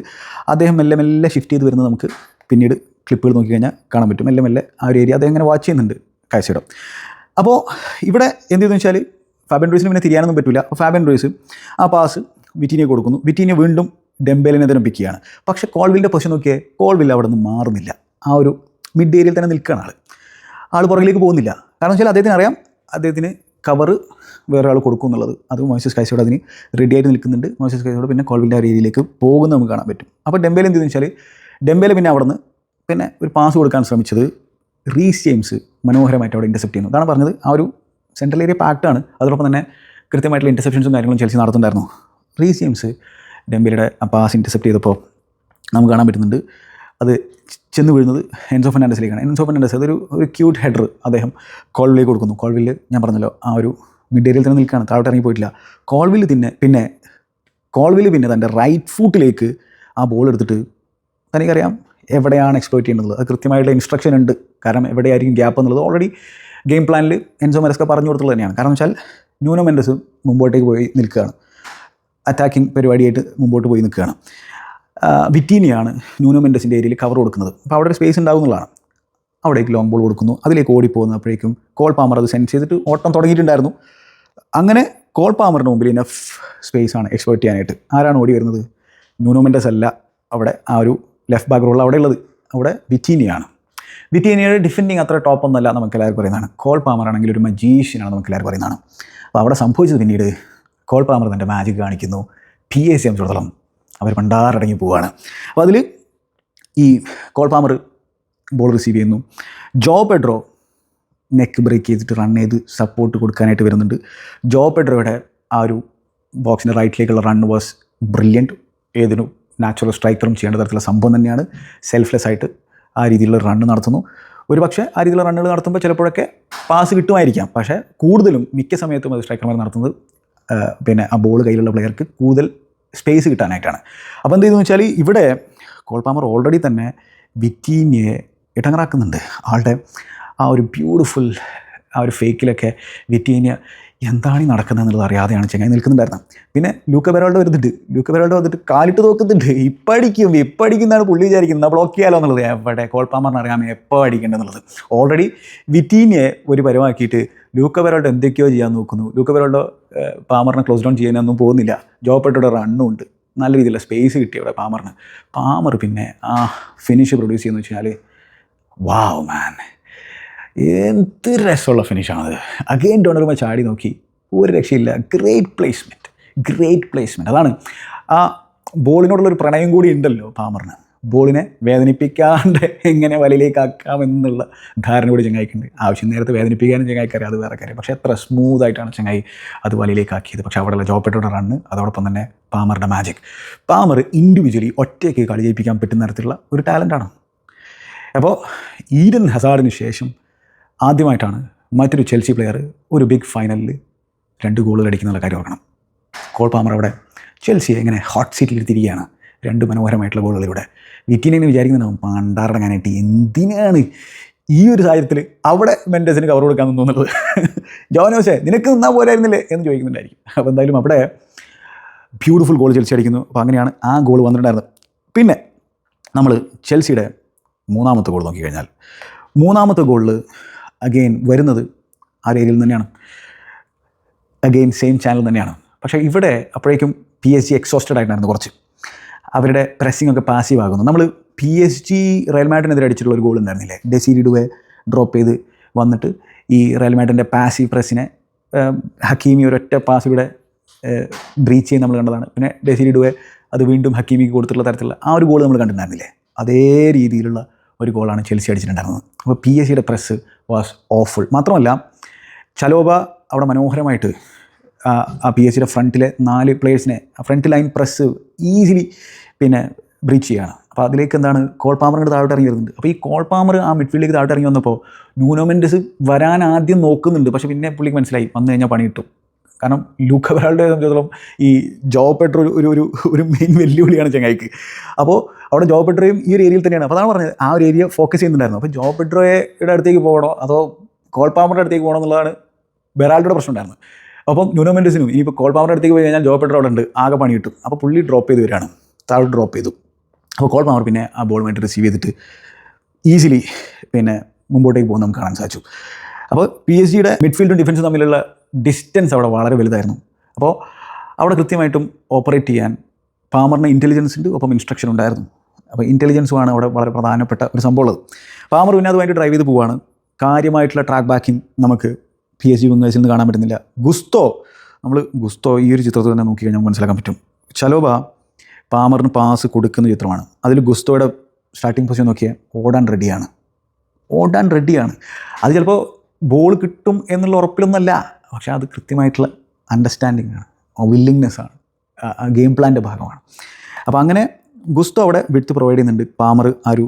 അദ്ദേഹം മെല്ലെ മെല്ലെ ഷിഫ്റ്റ് ചെയ്ത് വരുന്നത് നമുക്ക് പിന്നീട് ക്ലിപ്പുകൾ നോക്കിക്കഴിഞ്ഞാൽ കാണാൻ പറ്റും. മെല്ലെ മെല്ലെ ആ ഒരു ഏരിയ അദ്ദേഹം ഇങ്ങനെ വാച്ച് ചെയ്യുന്നുണ്ട് കാസേഡോ. അപ്പോൾ ഇവിടെ എന്ത് ചെയ്തെന്ന് വെച്ചാൽ, ഫാബിയൻ റൂയിസിന് പിന്നെ തിരിയാനൊന്നും പറ്റില്ല. അപ്പോൾ ഫാബിയൻ റൂയിസ് ആ പാസ് വിറ്റീനിയെ കൊടുക്കുന്നു. വിറ്റീനിയ വീണ്ടും ഡെംബേലിനെ തന്നെ പിക്ക് ചെയ്യാണ്. പക്ഷേ കോൾവിലിൻ്റെ പൊസിഷൻ നോക്കിയേ, കോൾവിൽ അവിടെ നിന്ന് മാറുന്നില്ല. ആ ഒരു മിഡ് ഏരിയയിൽ തന്നെ നിൽക്കുകയാണ് ആൾ പുറകിലേക്ക് പോകുന്നില്ല. കാരണം വെച്ചാൽ അദ്ദേഹത്തിന് അറിയാം അദ്ദേഹത്തിന് കവർ വേറെ ആൾ കൊടുക്കും എന്നുള്ളത്. അത് മോയിസസ് കൈസോഡ് അതിന് റെഡി ആയിട്ട് നിൽക്കുന്നുണ്ട്. മോയിസസ് കൈസോഡ് പിന്നെ കോൾവിലിൻ്റെ ആ രീതിയിലേക്ക് പോകുന്നത് നമുക്ക് കാണാൻ പറ്റും. അപ്പോൾ ഡെംബേൽ എന്ത് ചെയ്യുന്നത് വെച്ചാൽ, ഡെംബേൽ പിന്നെ അവിടെ നിന്ന് പിന്നെ ഒരു പാസ് കൊടുക്കാൻ ശ്രമിച്ചത് റീസ് ജെയിംസ് മനോഹരമായിട്ട് അവിടെ ഇൻ്റർസെപ്റ്റ് ചെയ്യുന്നു. അതാണ് പറഞ്ഞത്, ആ ഒരു സെൻട്രൽ ഏരിയ പാക്റ്റാണ്. അതോടൊപ്പം തന്നെ കൃത്യമായിട്ടുള്ള ഇൻ്റർസെപ്ഷൻസും കാര്യങ്ങളും ചെൽസി നടത്തുന്നുണ്ടായിരുന്നു. റീസ് ജെയിംസ് ഡെംബേലയുടെ ആ പാസ് ഇൻ്റർസെപ്റ്റ് ചെയ്തപ്പോൾ നമുക്ക് കാണാൻ പറ്റുന്നുണ്ട് അത് ചെന്ന് വീഴുന്നത് എൻസോ ഫെർണാണ്ടസിലേക്കാണ്. എൻസോ ഫെർണാണ്ടസ് അതൊരു ക്യൂട്ട് ഹെഡർ അദ്ദേഹം കോൾവിലേക്ക് കൊടുക്കുന്നു. കോൾവില് ഞാൻ പറഞ്ഞല്ലോ ആ ഒരു മിഡ് ഏരിയയിൽ തന്നെ നിൽക്കുകയാണ്, താഴോട്ട് ഇറങ്ങി പോയിട്ടില്ല. കോൾവിൽ പിന്നെ തൻ്റെ റൈറ്റ് ഫൂട്ടിലേക്ക് ആ ബോൾ എടുത്തിട്ട് തനിക്കറിയാം എവിടെയാണ് എക്സ്പ്ലോയിറ്റ് ചെയ്യേണ്ടത്. അത് കൃത്യമായിട്ടുള്ള ഇൻസ്ട്രക്ഷൻ ഉണ്ട്. കാരണം എവിടെയായിരിക്കും ഗ്യാപ്പ് എന്നുള്ളത് ഓൾറെഡി ഗെയിം പ്ലാനിൽ എൻസോ മെറസ്ക പറഞ്ഞു കൊടുത്തുള്ളത് തന്നെയാണ്. കാരണം വെച്ചാൽ ന്യൂനോ മെൻഡസ് മുമ്പോട്ടേക്ക് പോയി നിൽക്കുകയാണ്, അറ്റാക്കിംഗ് പരിപാടിയായിട്ട് മുമ്പോട്ട് പോയി നിൽക്കുകയാണ്. വിറ്റീനിയാണ് ന്യൂനോ മെൻഡസിൻ്റെ ഏരിയയിൽ കവർ കൊടുക്കുന്നത്. അപ്പോൾ അവിടെ ഒരു സ്പേസ് ഉണ്ടാകുന്നതാണ്. അവിടേക്ക് ലോങ് ബോൾ കൊടുക്കുന്നു. അതിലേക്ക് ഓടിപ്പോകുന്നപ്പോഴേക്കും കോൾ പാമർ അത് സെൻസ് ചെയ്തിട്ട് ഓട്ടം തുടങ്ങിയിട്ടുണ്ടായിരുന്നു. അങ്ങനെ കോൾ പാമറിന് മുമ്പിൽ ഇനഫ് സ്പേസ് ആണ് എക്സ്പ്ലോയിറ്റ് ചെയ്യാനായിട്ട്. ആരാണ് ഓടി വരുന്നത്? ന്യൂനോ മെൻഡസ് അല്ല അവിടെ ആ ഒരു ലെഫ്റ്റ് ബാക്ക് റോൾ അവിടെ ഉള്ളത്. അവിടെ വിറ്റീനിയാണ്. വിറ്റീനിയുടെ ഡിഫെൻഡിങ് അത്ര ടോപ്പ് ഒന്നല്ല നമുക്ക് എല്ലാവരും പറയുന്നതാണ്. കോൾ പാമർ ആണെങ്കിൽ ഒരു മജീഷ്യനാണ് നമുക്ക് എല്ലാവരും പറയുന്നതാണ്. അപ്പോൾ അവിടെ സംഭവിച്ചത് പിന്നീട് കോൾ പാമർ തൻ്റെ മാജിക് കാണിക്കുന്നു. PSG സംബന്ധിച്ചിടത്തോളം അവർ പണ്ടാറടങ്ങി പോവുകയാണ്. അപ്പോൾ അതിൽ ഈ കോൾ പാമർ ബോൾ റിസീവ് ചെയ്യുന്നു. ജോ പെഡ്രോ നെക്ക് ബ്രേക്ക് ചെയ്തിട്ട് റൺ ചെയ്ത് സപ്പോർട്ട് കൊടുക്കാനായിട്ട് വരുന്നുണ്ട്. ജോ പെഡ്രോയുടെ ആ ഒരു ബോക്സിൻ്റെ റൈറ്റിലേക്കുള്ള റൺ വാസ് ബ്രില്യൻറ്റ്. ഏതിനും നാച്ചുറൽ സ്ട്രൈക്കറും ചെയ്യേണ്ട തരത്തിലുള്ള സംഭവം തന്നെയാണ്. സെൽഫ്ലെസ് ആയിട്ട് ആ രീതിയിലുള്ള റണ്ണ് നടത്തുന്നു. ഒരു പക്ഷേ ആ രീതിയിലുള്ള റണ്ണുകൾ നടത്തുമ്പോൾ ചിലപ്പോഴൊക്കെ പാസ് കിട്ടുമായിരിക്കാം. പക്ഷേ കൂടുതലും മിക്ക സമയത്തും അത് സ്ട്രൈക്കർമാർ നടത്തുന്നത് പിന്നെ ആ ബോൾ കയ്യിലുള്ള പ്ലെയർക്ക് കൂടുതൽ സ്പേസ് കിട്ടാനായിട്ടാണ്. അപ്പോൾ എന്ത് ചെയ്തെന്ന് വെച്ചാൽ, ഇവിടെ കോൾ പാമർ ഓൾറെഡി തന്നെ വിറ്റീനിയെ ഇടങ്ങറാക്കുന്നുണ്ട്. ആളുടെ ആ ഒരു ബ്യൂട്ടിഫുൾ ആ ഒരു ഫേക്കിലൊക്കെ വിറ്റീനിയ എന്താണ് ഈ നടക്കുന്നത് എന്നുള്ളത് അറിയാതെയാണ് ചെങ്ങായി നിൽക്കുന്നുണ്ടായിരുന്നത്. പിന്നെ ലൂക്ക ബെറാൾഡോ വന്നിട്ട് കാലിട്ട് നോക്കുന്നുണ്ട്. ഇപ്പം അടിക്കുന്നാണ് പുള്ളി വിചാരിക്കുന്നത്. ബ്ലോക്ക് ചെയ്യാലോ എന്നുള്ളത്. എവിടെ കോൾ പാമറിന് അറിയാമോ എപ്പോൾ അടിക്കേണ്ടതെന്നുള്ളത്. ഓൾറെഡി വിറ്റീനിയെ ഒരു പരമാക്കിയിട്ട് ലൂക്ക ബെറാൾഡോ എന്തൊക്കെയോ ചെയ്യാൻ നോക്കുന്നു. ലൂക്ക ബെറാൾഡോ പാമറിനെ ക്ലോസ് ഡൗൺ ചെയ്യാനൊന്നും പോകുന്നില്ല. ജോ പെഡ്രോയുടെ റണ്ണും ഉണ്ട്. നല്ല രീതിയിലുള്ള സ്പേസ് കിട്ടി അവിടെ പാമറിന്. പാമർ പിന്നെ ആ ഫിനിഷ് പ്രൊഡ്യൂസ് ചെയ്യുന്നു വെച്ചാൽ വാവ് മാൻ, എന്ത് രസമുള്ള ഫിനിഷാണത്. അഗെയിൻ ഡൊണറുമ്മ ചാടി നോക്കി, ഒരു രക്ഷയില്ല. Great placement, great placement. അതാണ് ആ ബോളിനോടുള്ളൊരു പ്രണയം കൂടി ഉണ്ടല്ലോ പാമറിന്. ബോളിനെ വേദനിപ്പിക്കാണ്ട് എങ്ങനെ വലയിലേക്ക് ആക്കാമെന്നുള്ള ധാരണ കൂടി ചങ്ങായിക്കുണ്ട്. ആവശ്യം നേരത്തെ വേദനിപ്പിക്കാനും ചങ്ങായിക്കറിയാം, അത് വേറെ കാര്യം. പക്ഷേ എത്ര സ്മൂത്തായിട്ടാണ് ചങ്ങായി അത് വലയിലേക്ക് ആക്കിയത്. പക്ഷേ അവിടെയുള്ള ജോ പെഡ്രോയുടെ റണ്ണ്, അതോടൊപ്പം തന്നെ പാമറുടെ മാജിക്. പാമർ ഇൻഡിവിജ്വലി ഒറ്റയ്ക്ക് കളി ജയിപ്പിക്കാൻ പറ്റുന്ന തരത്തിലുള്ള ഒരു ടാലൻ്റാണ്. അപ്പോൾ ഈഡൻ ഹസാർഡിന് ശേഷം ആദ്യമായിട്ടാണ് മറ്റൊരു ചെൽസി പ്ലെയർ ഒരു ബിഗ് ഫൈനലിൽ 2 ഗോളുകൾ അടിക്കുന്നുള്ള കാര്യം ഓർക്കണം. കോൾ പാമർ അവിടെ ചെൽസിയെ ഇങ്ങനെ ഹോട്ട് സീറ്റിൽ തിരികെയാണ് 2 മനോഹരമായിട്ടുള്ള ഗോളുകളിലൂടെ. വിറ്റിനെ വിചാരിക്കുന്നുണ്ടാവും പണ്ടാറടങ്ങാനായിട്ട് എന്തിനാണ് ഈ ഒരു സാഹചര്യത്തിൽ അവിടെ മെൻഡസിന് കവർ കൊടുക്കാൻ തോന്നുന്നത്. ജോനോസേ നിനക്ക് നിന്നാൽ പോരായിരുന്നില്ലേ എന്ന് ചോദിക്കുന്നുണ്ടായിരിക്കും. അപ്പോൾ എന്തായാലും അവിടെ ബ്യൂട്ടിഫുൾ ഗോൾ ചെൽസി അടിക്കുന്നു. അപ്പോൾ അങ്ങനെയാണ് ആ ഗോൾ വന്നിട്ടുണ്ടായിരുന്നത്. പിന്നെ നമ്മൾ ചെൽസിയുടെ 3ാമത്തെ ഗോൾ നോക്കിക്കഴിഞ്ഞാൽ 3ാമത്തെ ഗോളിൽ അഗെയിൻ വരുന്നത് ആ ഏരിയയിൽ തന്നെയാണ്, അഗെയിൻ സെയിം ചാനൽ തന്നെയാണ്. പക്ഷേ ഇവിടെ അപ്പോഴേക്കും PSG എക്സോസ്റ്റഡ് ആയിട്ടായിരുന്നു കുറച്ച്. അവരുടെ പ്രസ്സിംഗ് ഒക്കെ പാസീവ് ആകുന്നു. നമ്മൾ PSG റയൽ മാഡ്രിഡിനെതിരെ അടിച്ചിട്ടുള്ള ഒരു ഗോൾ ഉണ്ടായിരുന്നില്ലേ, ഡെസീരി ഡുവെ ഡ്രോപ്പ് ചെയ്ത് വന്നിട്ട് ഈ റയൽ മാഡ്രിഡിൻ്റെ പാസീവ് പ്രസ്സിനെ ഹക്കീമി ഒരൊറ്റ പാസിലൂടെ ബ്രീച്ച് ചെയ്ത് നമ്മൾ കണ്ടതാണ്. പിന്നെ ഡെസീരി ഡുവെ അത് വീണ്ടും ഹക്കീമിക്ക് കൊടുത്തിട്ടുള്ള തരത്തിലുള്ള ആ ഒരു ഗോൾ നമ്മൾ കണ്ടിട്ടുണ്ടായിരുന്നില്ലേ, അതേ രീതിയിലുള്ള ഒരു ഗോളാണ് ചെൽസി അടിച്ചിട്ടുണ്ടായിരുന്നത്. അപ്പോൾ PSG പ്രസ് വാസ് ഓഫുൾ. മാത്രമല്ല ചലോബ അവിടെ മനോഹരമായിട്ട് ആ PSG ഫ്രണ്ടിലെ 4 പ്ലേയേഴ്സിനെ ഫ്രണ്ട് ലൈൻ പ്രസ് ഈസിലി പിന്നെ ബ്രീച്ച് ചെയ്യുകയാണ്. അപ്പോൾ അതിലേക്ക് എന്താണ് കോൾ പാമർ ഇങ്ങോട്ട് താഴോട്ട് ഇറങ്ങി വരുന്നുണ്ട്. അപ്പോൾ ഈ കോൾ പാമർ ആ മിഡ്ഫീൽഡിലേക്ക് താഴോട്ട് ഇറങ്ങി വന്നപ്പോൾ ന്യൂനോ മെൻഡസ് വരാൻ ആദ്യം നോക്കുന്നുണ്ട്. പക്ഷേ പിന്നെ പുള്ളിക്ക് മനസ്സിലായി വന്നു കഴിഞ്ഞാൽ പണി കിട്ടും. കാരണം ലൂക്ക വെറാൾഡോയെ സംബന്ധിച്ചിടത്തോളം ഈ ജോ പെഡ്രോ ഒരു മെയിൻ വെല്ലുവിളിയാണ് ചങ്ങായിക്ക്. അപ്പോൾ അവിടെ ജോ പെഡ്രോയും ഈ ഒരു ഏരിയയിൽ തന്നെയാണ്. അപ്പോൾ അതാണ് പറഞ്ഞത്, ആ ഒരു ഏരിയ ഫോക്കസ് ചെയ്യുന്നുണ്ടായിരുന്നു. അപ്പോൾ ജോ പെഡ്രോയുടെ അടുത്തേക്ക് പോകണോ അതോ കോൾ പാമറിൻ്റെ അടുത്തേക്ക് പോകണോ എന്നുള്ളതാണ് വെറാൾഡോയുടെ പ്രശ്നം ഉണ്ടായിരുന്നത്. അപ്പം ന്യൂനോ മെൻഡസിനും ഈ കോൾ പാമറിൻ്റെ അടുത്തേക്ക് പോയി കഴിഞ്ഞാൽ ജോ പെഡ്രോ അവിടെ ഉണ്ട്, ആകെ പണി കിട്ടും. അപ്പോൾ പുള്ളി ഡ്രോപ്പ് ചെയ്ത് വരികയാണ്, താഴോട്ട് ഡ്രോപ്പ് ചെയ്തു. അപ്പോൾ കോൾ പാമർ പിന്നെ ആ ബോളുമായിട്ട് റിസീവ് ചെയ്തിട്ട് ഈസിലി പിന്നെ മുമ്പോട്ടേക്ക് പോകുന്നത് നമുക്ക് കാണാൻ സാധിച്ചു. അപ്പോൾ PSG മിഡ്ഫീൽഡും ഡിഫൻസും തമ്മിലുള്ള ഡിസ്റ്റൻസ് അവിടെ വളരെ വലുതായിരുന്നു. അപ്പോൾ അവിടെ കൃത്യമായിട്ടും ഓപ്പറേറ്റ് ചെയ്യാൻ പാമറിന് ഇൻ്റലിജൻസ് ഉണ്ട്, ഒപ്പം ഇൻസ്ട്രക്ഷൻ ഉണ്ടായിരുന്നു. അപ്പോൾ ഇൻ്റലിജൻസുമാണ് അവിടെ വളരെ പ്രധാനപ്പെട്ട ഒരു സംഭവം ഉള്ളത്. പാമർ പിന്നെ അതുമായിട്ട് ഡ്രൈവ് ചെയ്ത് പോവുകയാണ്. കാര്യമായിട്ടുള്ള ട്രാക്ക് ബാക്കിംഗ് നമുക്ക് PSG വിങ്ങേഴ്സിൽ നിന്ന് കാണാൻ പറ്റുന്നില്ല. ഗുസ്തോ ഈ ഒരു ചിത്രത്തിൽ തന്നെ നോക്കിക്കഴിഞ്ഞാൽ നമുക്ക് മനസ്സിലാക്കാൻ പറ്റും. ചലോബ പാമറിന് പാസ് കൊടുക്കുന്ന ചിത്രമാണ്. അതിൽ ഗുസ്തോയുടെ സ്റ്റാർട്ടിംഗ് പൊസിഷൻ നോക്കിയാൽ ഓടാൻ റെഡിയാണ്. അത് ചിലപ്പോൾ ബോൾ കിട്ടും എന്നുള്ള ഉറപ്പിലൊന്നുമല്ല, പക്ഷേ അത് കൃത്യമായിട്ടുള്ള അണ്ടർസ്റ്റാൻഡിങ് ആണ്, വില്ലിങ്നെസ് ആണ്, ഗെയിം പ്ലാൻ്റെ ഭാഗമാണ്. അപ്പോൾ അങ്ങനെ ഗുസ്തോ അവിടെ വിഡ്ത്ത് പ്രൊവൈഡ് ചെയ്യുന്നുണ്ട്. പാമർ ആ ഒരു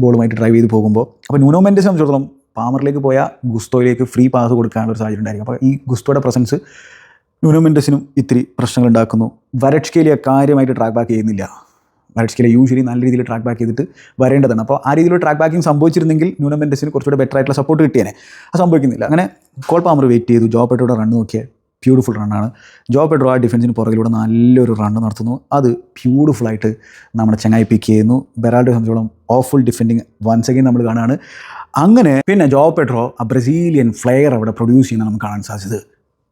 ബോളുമായിട്ട് ഡ്രൈവ് ചെയ്ത് പോകുമ്പോൾ അപ്പോൾ ന്യൂനോ മെൻഡസിനെ സംബന്ധിച്ചിടത്തോളം പാമറിലേക്ക് പോയാൽ ഗുസ്തോയിലേക്ക് ഫ്രീ പാസ് കൊടുക്കാനുള്ള ഒരു സാഹചര്യം ഉണ്ടായിരിക്കും. അപ്പോൾ ഈ ഗുസ്തോയുടെ പ്രസൻസ് ന്യൂനോ മെൻഡസിനും ഇത്തിരി പ്രശ്നങ്ങൾ ഉണ്ടാക്കുന്നു. വരട്സ്കേലിയ കാര്യമായിട്ട് ട്രാക്ക് ബാക്ക് ചെയ്യുന്നില്ല. വരട്സ്കേലിയ യൂഷ്വലി നല്ല രീതിയിൽ ട്രാക്ക് ബാക്ക് ചെയ്തിട്ട് വരേണ്ടതാണ്. അപ്പോൾ ആ രീതിയിൽ ട്രാക്ക് ബാക്കിംഗ് സംഭവിച്ചിരുന്നെങ്കിൽ ന്യൂനോ മെൻഡസിന് കുറച്ചുകൂടെ ബെറ്റർ ആയിട്ടുള്ള സപ്പോർട്ട് കിട്ടിയേനെ. അത് സംഭവിക്കുന്നില്ല. അങ്ങനെ കോൾ പാമർ വെയിറ്റ് ചെയ്തു. ജോ പെഡ്രോയുടെ റണ്ണ് നോക്കിയാൽ ബ്യൂട്ടിഫുൾ റണ്ണാണ്. ജോ പെഡ്രോ ആ ഡിഫൻസിന് പുറകിലൂടെ നല്ലൊരു റണ്ണ് നടത്തുന്നു. അത് ബ്യൂട്ടിഫുള്ളായിട്ട് നമ്മുടെ ചങ്ങായി പിക്ക് ചെയ്യുന്നു. ബെറാൾഡോയെ സംബന്ധിച്ചോളം ഓഫുൾ ഡിഫെൻഡിങ് വൺസ് അഗൈൻ നമ്മൾ കാണുകയാണ്. അങ്ങനെ പിന്നെ ജോ പെഡ്രോ ആ ബ്രസീലിയൻ ഫ്ലെയർ അവിടെ പ്രൊഡ്യൂസ് ചെയ്യുന്ന നമുക്ക് കാണാൻ സാധിച്ചത്.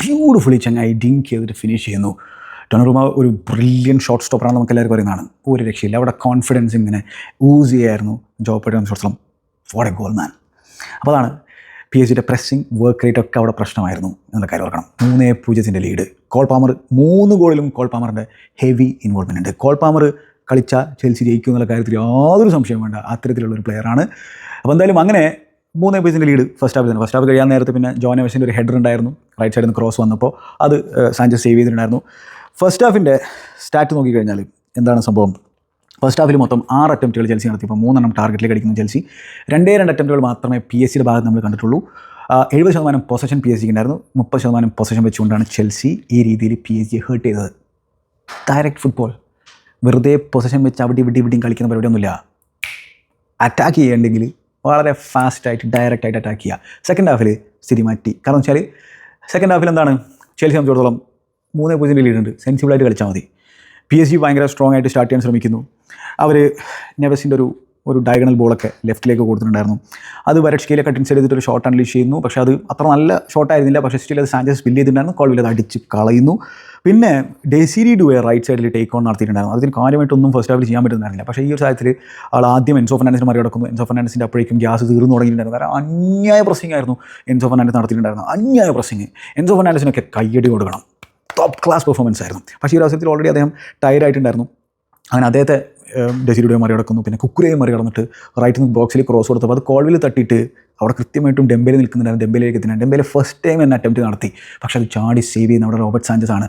ബ്യൂട്ടിഫുള്ളി ചങ്ങായി ഡിങ്ക് ചെയ്തിട്ട് ഫിനിഷ് ചെയ്യുന്നു. ഡൊണറുമ ഒരു ബ്രില്യൻ ഷോട്ട് സ്റ്റോപ്പറാണ് നമുക്ക് എല്ലാവർക്കും പറയുന്നതാണ്. ഒരു രക്ഷയില്ല. അവിടെ കോൺഫിഡൻസ് ഇങ്ങനെ ഊസ് ചെയ്യായിരുന്നു ജോ പെഡ്രോ സംബന്ധിച്ചിടത്തോളം. For a goal man. അപ്പോൾ അതാണ് PSG പ്രസ്സിങ് വർക്ക് റേറ്റ് ഒക്കെ അവിടെ പ്രശ്നമായിരുന്നു എന്നുള്ള കാര്യം ഓർക്കണം. 3-0 ലീഡ്. കോൾ പാമർ 3 ഗോളിലും കോൾ പാമറിൻ്റെ ഹെവി ഇൻവോൾവ്മെൻ്റ് ഉണ്ട്. കോൾ പാമർ കളിച്ച ചെൽസി ജയിക്കും എന്നുള്ള കാര്യത്തിൽ യാതൊരു സംശയം വേണ്ട, അത്തരത്തിലുള്ളൊരു പ്ലെയറാണ്. അപ്പോൾ എന്തായാലും അങ്ങനെ 3-0 ലീഡ് ഫസ്റ്റ് ഹാഫ് കഴിയാൻ നേരത്തെ പിന്നെ ജോൺ എവൻസിൻ്റെ ഒരു ഹെഡർ ഉണ്ടായിരുന്നു. റൈറ്റ് സൈഡിൽ നിന്ന് ക്രോസ് വന്നപ്പോൾ അത് സാഞ്ചസ് സേവ് ചെയ്തിട്ടുണ്ടായിരുന്നു. ഫസ്റ്റ് ഹാഫിൻ്റെ സ്റ്റാറ്റ് നോക്കിക്കഴിഞ്ഞാൽ എന്താണ് സംഭവം? ഫസ്റ്റ് ഹാഫിൽ മൊത്തം 6 അറ്റംപ്റ്റുകൾ ചെൽസി നടത്തിയപ്പോൾ 3 ടാർഗറ്റിലേക്ക് അടിക്കുന്നു ചെൽസി. 2 അറ്റംപ്റ്റുകൾ മാത്രമേ PSG ഭാഗത്ത് നമ്മൾ കണ്ടിട്ടുള്ളൂ. 70% പൊസഷൻ PSG ഉണ്ടായിരുന്നു. 30% പൊസഷൻ വെച്ചുകൊണ്ടാണ് ചെൽസി ഈ രീതിയിൽ PSG ഹേർട്ട് ചെയ്തത്. ഡയറക്റ്റ് ഫുട്ബോൾ, വെറുതെ പൊസഷൻ വെച്ച് അവിടെ ഇവിടെയും കളിക്കുന്ന പരിപാടിയൊന്നുമില്ല. അറ്റാക്ക് ചെയ്യേണ്ടെങ്കിൽ വളരെ ഫാസ്റ്റായിട്ട് ഡയറക്റ്റായിട്ട് അറ്റാക്ക് ചെയ്യുക. സെക്കൻഡ് ഹാഫിൽ സ്ഥിതി മാറ്റി. കാരണം വെച്ചാൽ സെക്കൻഡ് ഹാഫിൽ എന്താണ് ചെൽസി സംബന്ധിച്ചിടത്തോളം 3-0 ലീഡുണ്ട്. സെൻസിബിളായിട്ട് കളിച്ചാൽ മതി. PSG ഭയങ്കര സ്ട്രോങ് ആയിട്ട് സ്റ്റാർട്ട് ചെയ്യാൻ ശ്രമിക്കുന്നു. അവർ നെവസിൻ്റെ ഒരു ഡയഗണൽ ബോളൊക്കെ ലെഫ്റ്റിലേക്ക് കൊടുത്തിട്ടുണ്ടായിരുന്നു. അത് വരട്സ്കേലിയ കട്ടിങ് സൈഡ് ചെയ്തിട്ട് ഒരു ഷോട്ട് അൺലീഷ് ചെയ്യുന്നു. പക്ഷേ അത് അത്ര നല്ല ഷോട്ടായിരുന്നില്ല. പക്ഷേ സ്റ്റിൽ അത് സാഞ്ചസ് സ്പില്ല് ചെയ്തിട്ടുണ്ടായിരുന്നു. കോൾവിൽ അത് അടിച്ച് കളയുന്നു. പിന്നെ ഡെസിരി ഡുവെ റൈറ്റ് സൈഡിൽ ടേക്ക് ഓൺ നടത്തിയിട്ടുണ്ടായിരുന്നു. അതിന് കാര്യമായിട്ടൊന്നും ഫസ്റ്റ് ഹാഫിൽ ചെയ്യാൻ പറ്റുന്നുണ്ടായിരുന്നില്ല. പക്ഷേ ഈ ഒരു സാഹചര്യത്തിൽ ആൾ ആദ്യം എൻസോ ഫെർണാണ്ടസിനെ മറികടക്കുന്നു. എൻസോ ഫെർണാണ്ടസിൻ്റെ അപ്പോഴേക്കും ഗ്യാസ് തീർന്നു തുടങ്ങിയിട്ടുണ്ടായിരുന്നു. കാരണം അന്യായ പ്രസ്സിംഗ് ആയിരുന്നു എൻസോ ഫെർണാണ്ടസ് നടത്തിയിട്ടുണ്ടായിരുന്നു. അന്യായ പ്രസ്സിംഗ്. എൻസോ ഫെർണാണ്ടസിനൊക്കെ കയ്യടി കൊടുക്കണം. ടോപ്പ് ക്ലാസ് പെർഫോമൻസ് ആയിരുന്നു. പക്ഷേ ഈ ഒരു അവസരത്തിൽ ഓൾറെഡി അദ്ദേഹം ടയർഡായിട്ടുണ്ടായിരുന്നു. അങ്ങനെ അദ്ദേഹത്തെ ഡെസിലൂടെ മറികടക്കുന്നു. പിന്നെ കുക്കുരയെ മറികടന്നിട്ട് റൈറ്റ് നിന്ന് ബോക്സിൽ ക്രോസ് കൊടുത്തപ്പോൾ അത് കോൾവിൽ തട്ടിയിട്ട് അവിടെ കൃത്യമായിട്ടും ഡെമ്പേലെ നിൽക്കുന്നുണ്ടായിരുന്നു. ഡെമ്പേലേക്ക് എത്തുന്നത് ഡെമ്പേലെ ഫസ്റ്റ് ടൈം എന്നെ അറ്റംപ്റ്റ് നടത്തി, പക്ഷേ അത് ചാടി സേവ് ചെയ്യുന്ന നമ്മുടെ റോബർട്ട് സാഞ്ചസ് ആണ്.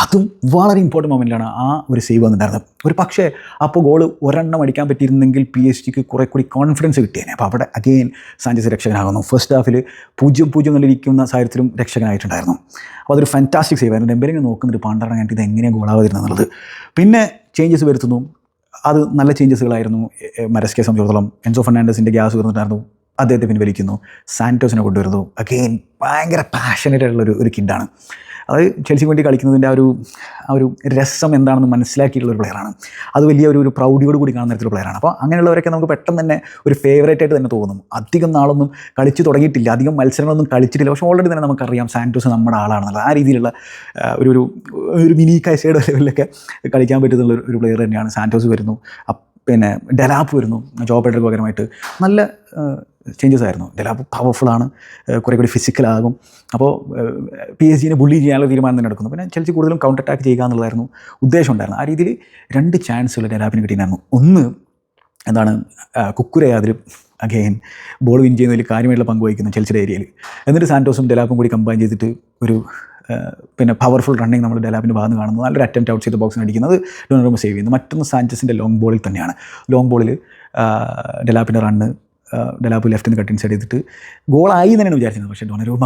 അതും വളരെ ഇമ്പോർട്ടൻറ്റ് മൊമെൻറ്റിലാണ് ആ ഒരു സേവ് വന്നിട്ടുണ്ടായിരുന്നത്. ഒരു പക്ഷേ അപ്പോൾ ഗോൾ ഒരെണ്ണം അടിക്കാൻ പറ്റിയിരുന്നെങ്കിൽ PSG കുറെ കൂടി കോൺഫിഡൻസ് കിട്ടിയേനെ. അപ്പോൾ അവിടെ അഗെയിൻ സാഞ്ചസ് രക്ഷകനാകുന്നു. ഫസ്റ്റ് ഹാഫിൽ 0-0 എന്നിരിക്കുന്ന സാഹചര്യത്തിലും രക്ഷകനായിട്ടുണ്ടായിരുന്നു. അപ്പോൾ അതൊരു ഫാന്റാസ്റ്റിക് സേവ് ആയിരുന്നു. ഡെമ്പേലെ നോക്കുന്നുണ്ട് പാണ്ടാണ് കഴിഞ്ഞിട്ട് ഇത് എങ്ങനെയാണ് ഗോളാവാതിരുന്നത് എന്നുള്ളത്. പിന്നെ ചേഞ്ചസ് വരുത്തുന്നു. അത് നല്ല ചേഞ്ചസുകളായിരുന്നു. മരസ്കയെ സംബന്ധിച്ചിടത്തോളം എൻസോ ഫെർണാണ്ടസിൻ്റെ ഗ്യാസ് വരുന്നുണ്ടായിരുന്നു, അദ്ദേഹത്തെ പിൻവലിക്കുന്നു. സാന്റോസിനെ കൊണ്ടുവരുന്നു. അഗെയിൻ ഭയങ്കര പാഷനേറ്റ് ആയിട്ടുള്ള ഒരു കിഡാണ്. അത് ചെൽസിക്ക് വേണ്ടി കളിക്കുന്നതിൻ്റെ ആ ഒരു രസം എന്താണെന്ന് മനസ്സിലാക്കിയിട്ടുള്ള ഒരു പ്ലെയറാണ്. അത് വലിയ ഒരു പ്രൗഢിയോട് കൂടി കാണുന്ന തരത്തിലുള്ള പ്ലെയറാണ്. അപ്പോൾ അങ്ങനെയുള്ളവരൊക്കെ നമുക്ക് പെട്ടെന്ന് തന്നെ ഒരു ഫേവറേറ്റ് ആയിട്ട് തന്നെ തോന്നും. അധികം നാളൊന്നും കളിച്ച് തുടങ്ങിയിട്ടില്ല, അധികം മത്സരങ്ങളൊന്നും കളിച്ചിട്ടില്ല, പക്ഷേ ഓൾറെഡി തന്നെ നമുക്കറിയാം സാന്റോസ് നമ്മുടെ ആളാണെന്നുള്ളത്. ആ രീതിയിലുള്ള ഒരു മിനി കൈസൈഡ് ലെവലിലൊക്കെ കളിക്കാൻ പറ്റുന്ന ഒരു പ്ലെയർ തന്നെയാണ്. സാന്റോസ് വരുന്നു, പിന്നെ ഡെലാപ്പ് വരുന്നു ജോ പെഡ്രോക്ക് പകരമായിട്ട്. നല്ല ചേഞ്ചസ് ആയിരുന്നു. ഡെലാപ്പ് പവർഫുള്ളാണ്, കുറേ കൂടി ഫിസിക്കലാകും. അപ്പോൾ PSG ബുള്ളി ചെയ്യാനുള്ള തീരുമാനം തന്നെ എടുക്കുന്നു. പിന്നെ ചെൽസി കൂടുതലും കൗണ്ടർ അറ്റാക്ക് ചെയ്യുക എന്നുള്ളതായിരുന്നു ഉദ്ദേശം ഉണ്ടായിരുന്നു. ആ രീതിയിൽ 2 ചാൻസുകൾ ഡെലാപ്പിന് കിട്ടിയിട്ടുണ്ടായിരുന്നു. ഒന്ന് എന്താണ്, കുക്കുരയെ അതിൽ അഗെയിൻ ബോൾ വിൻ ചെയ്യുന്നതിൽ കാര്യമായിട്ടുള്ള പങ്ക് വഹിക്കുന്നു ചെൽസിയുടെ ഏരിയയിൽ. എന്നിട്ട് സാന്റോസും ഡെലാപ്പും കൂടി കമ്പൈൻ ചെയ്തിട്ട് പിന്നെ പവർഫുൾ റണ്ണിങ് നമ്മൾ ഡെലാപ്പിൻ്റെ ഭാഗത്ത് കാണുന്നു. നല്ലൊരു അറ്റംപ്റ്റ് ഔട്ട് ചെയ്ത് ബോക്സിന് അടിക്കുന്നത് ഡൊണറുമ സേവ് ചെയ്യുന്നു. മറ്റൊന്ന് സാഞ്ചസിൻ്റെ ലോങ് ബോളിൽ തന്നെയാണ്. ലോങ് ബോളിൽ ഡെലാപ്പിൻ്റെ റണ്ണ് ഡെലാപ്പ് ലെഫ്റ്റിൽ നിന്ന് കട്ട് ഇൻസൈഡ് ചെയ്തിട്ട് ഗോളായി തന്നെയാണ് വിചാരിച്ചത്. പക്ഷേ ഡൊണറുമ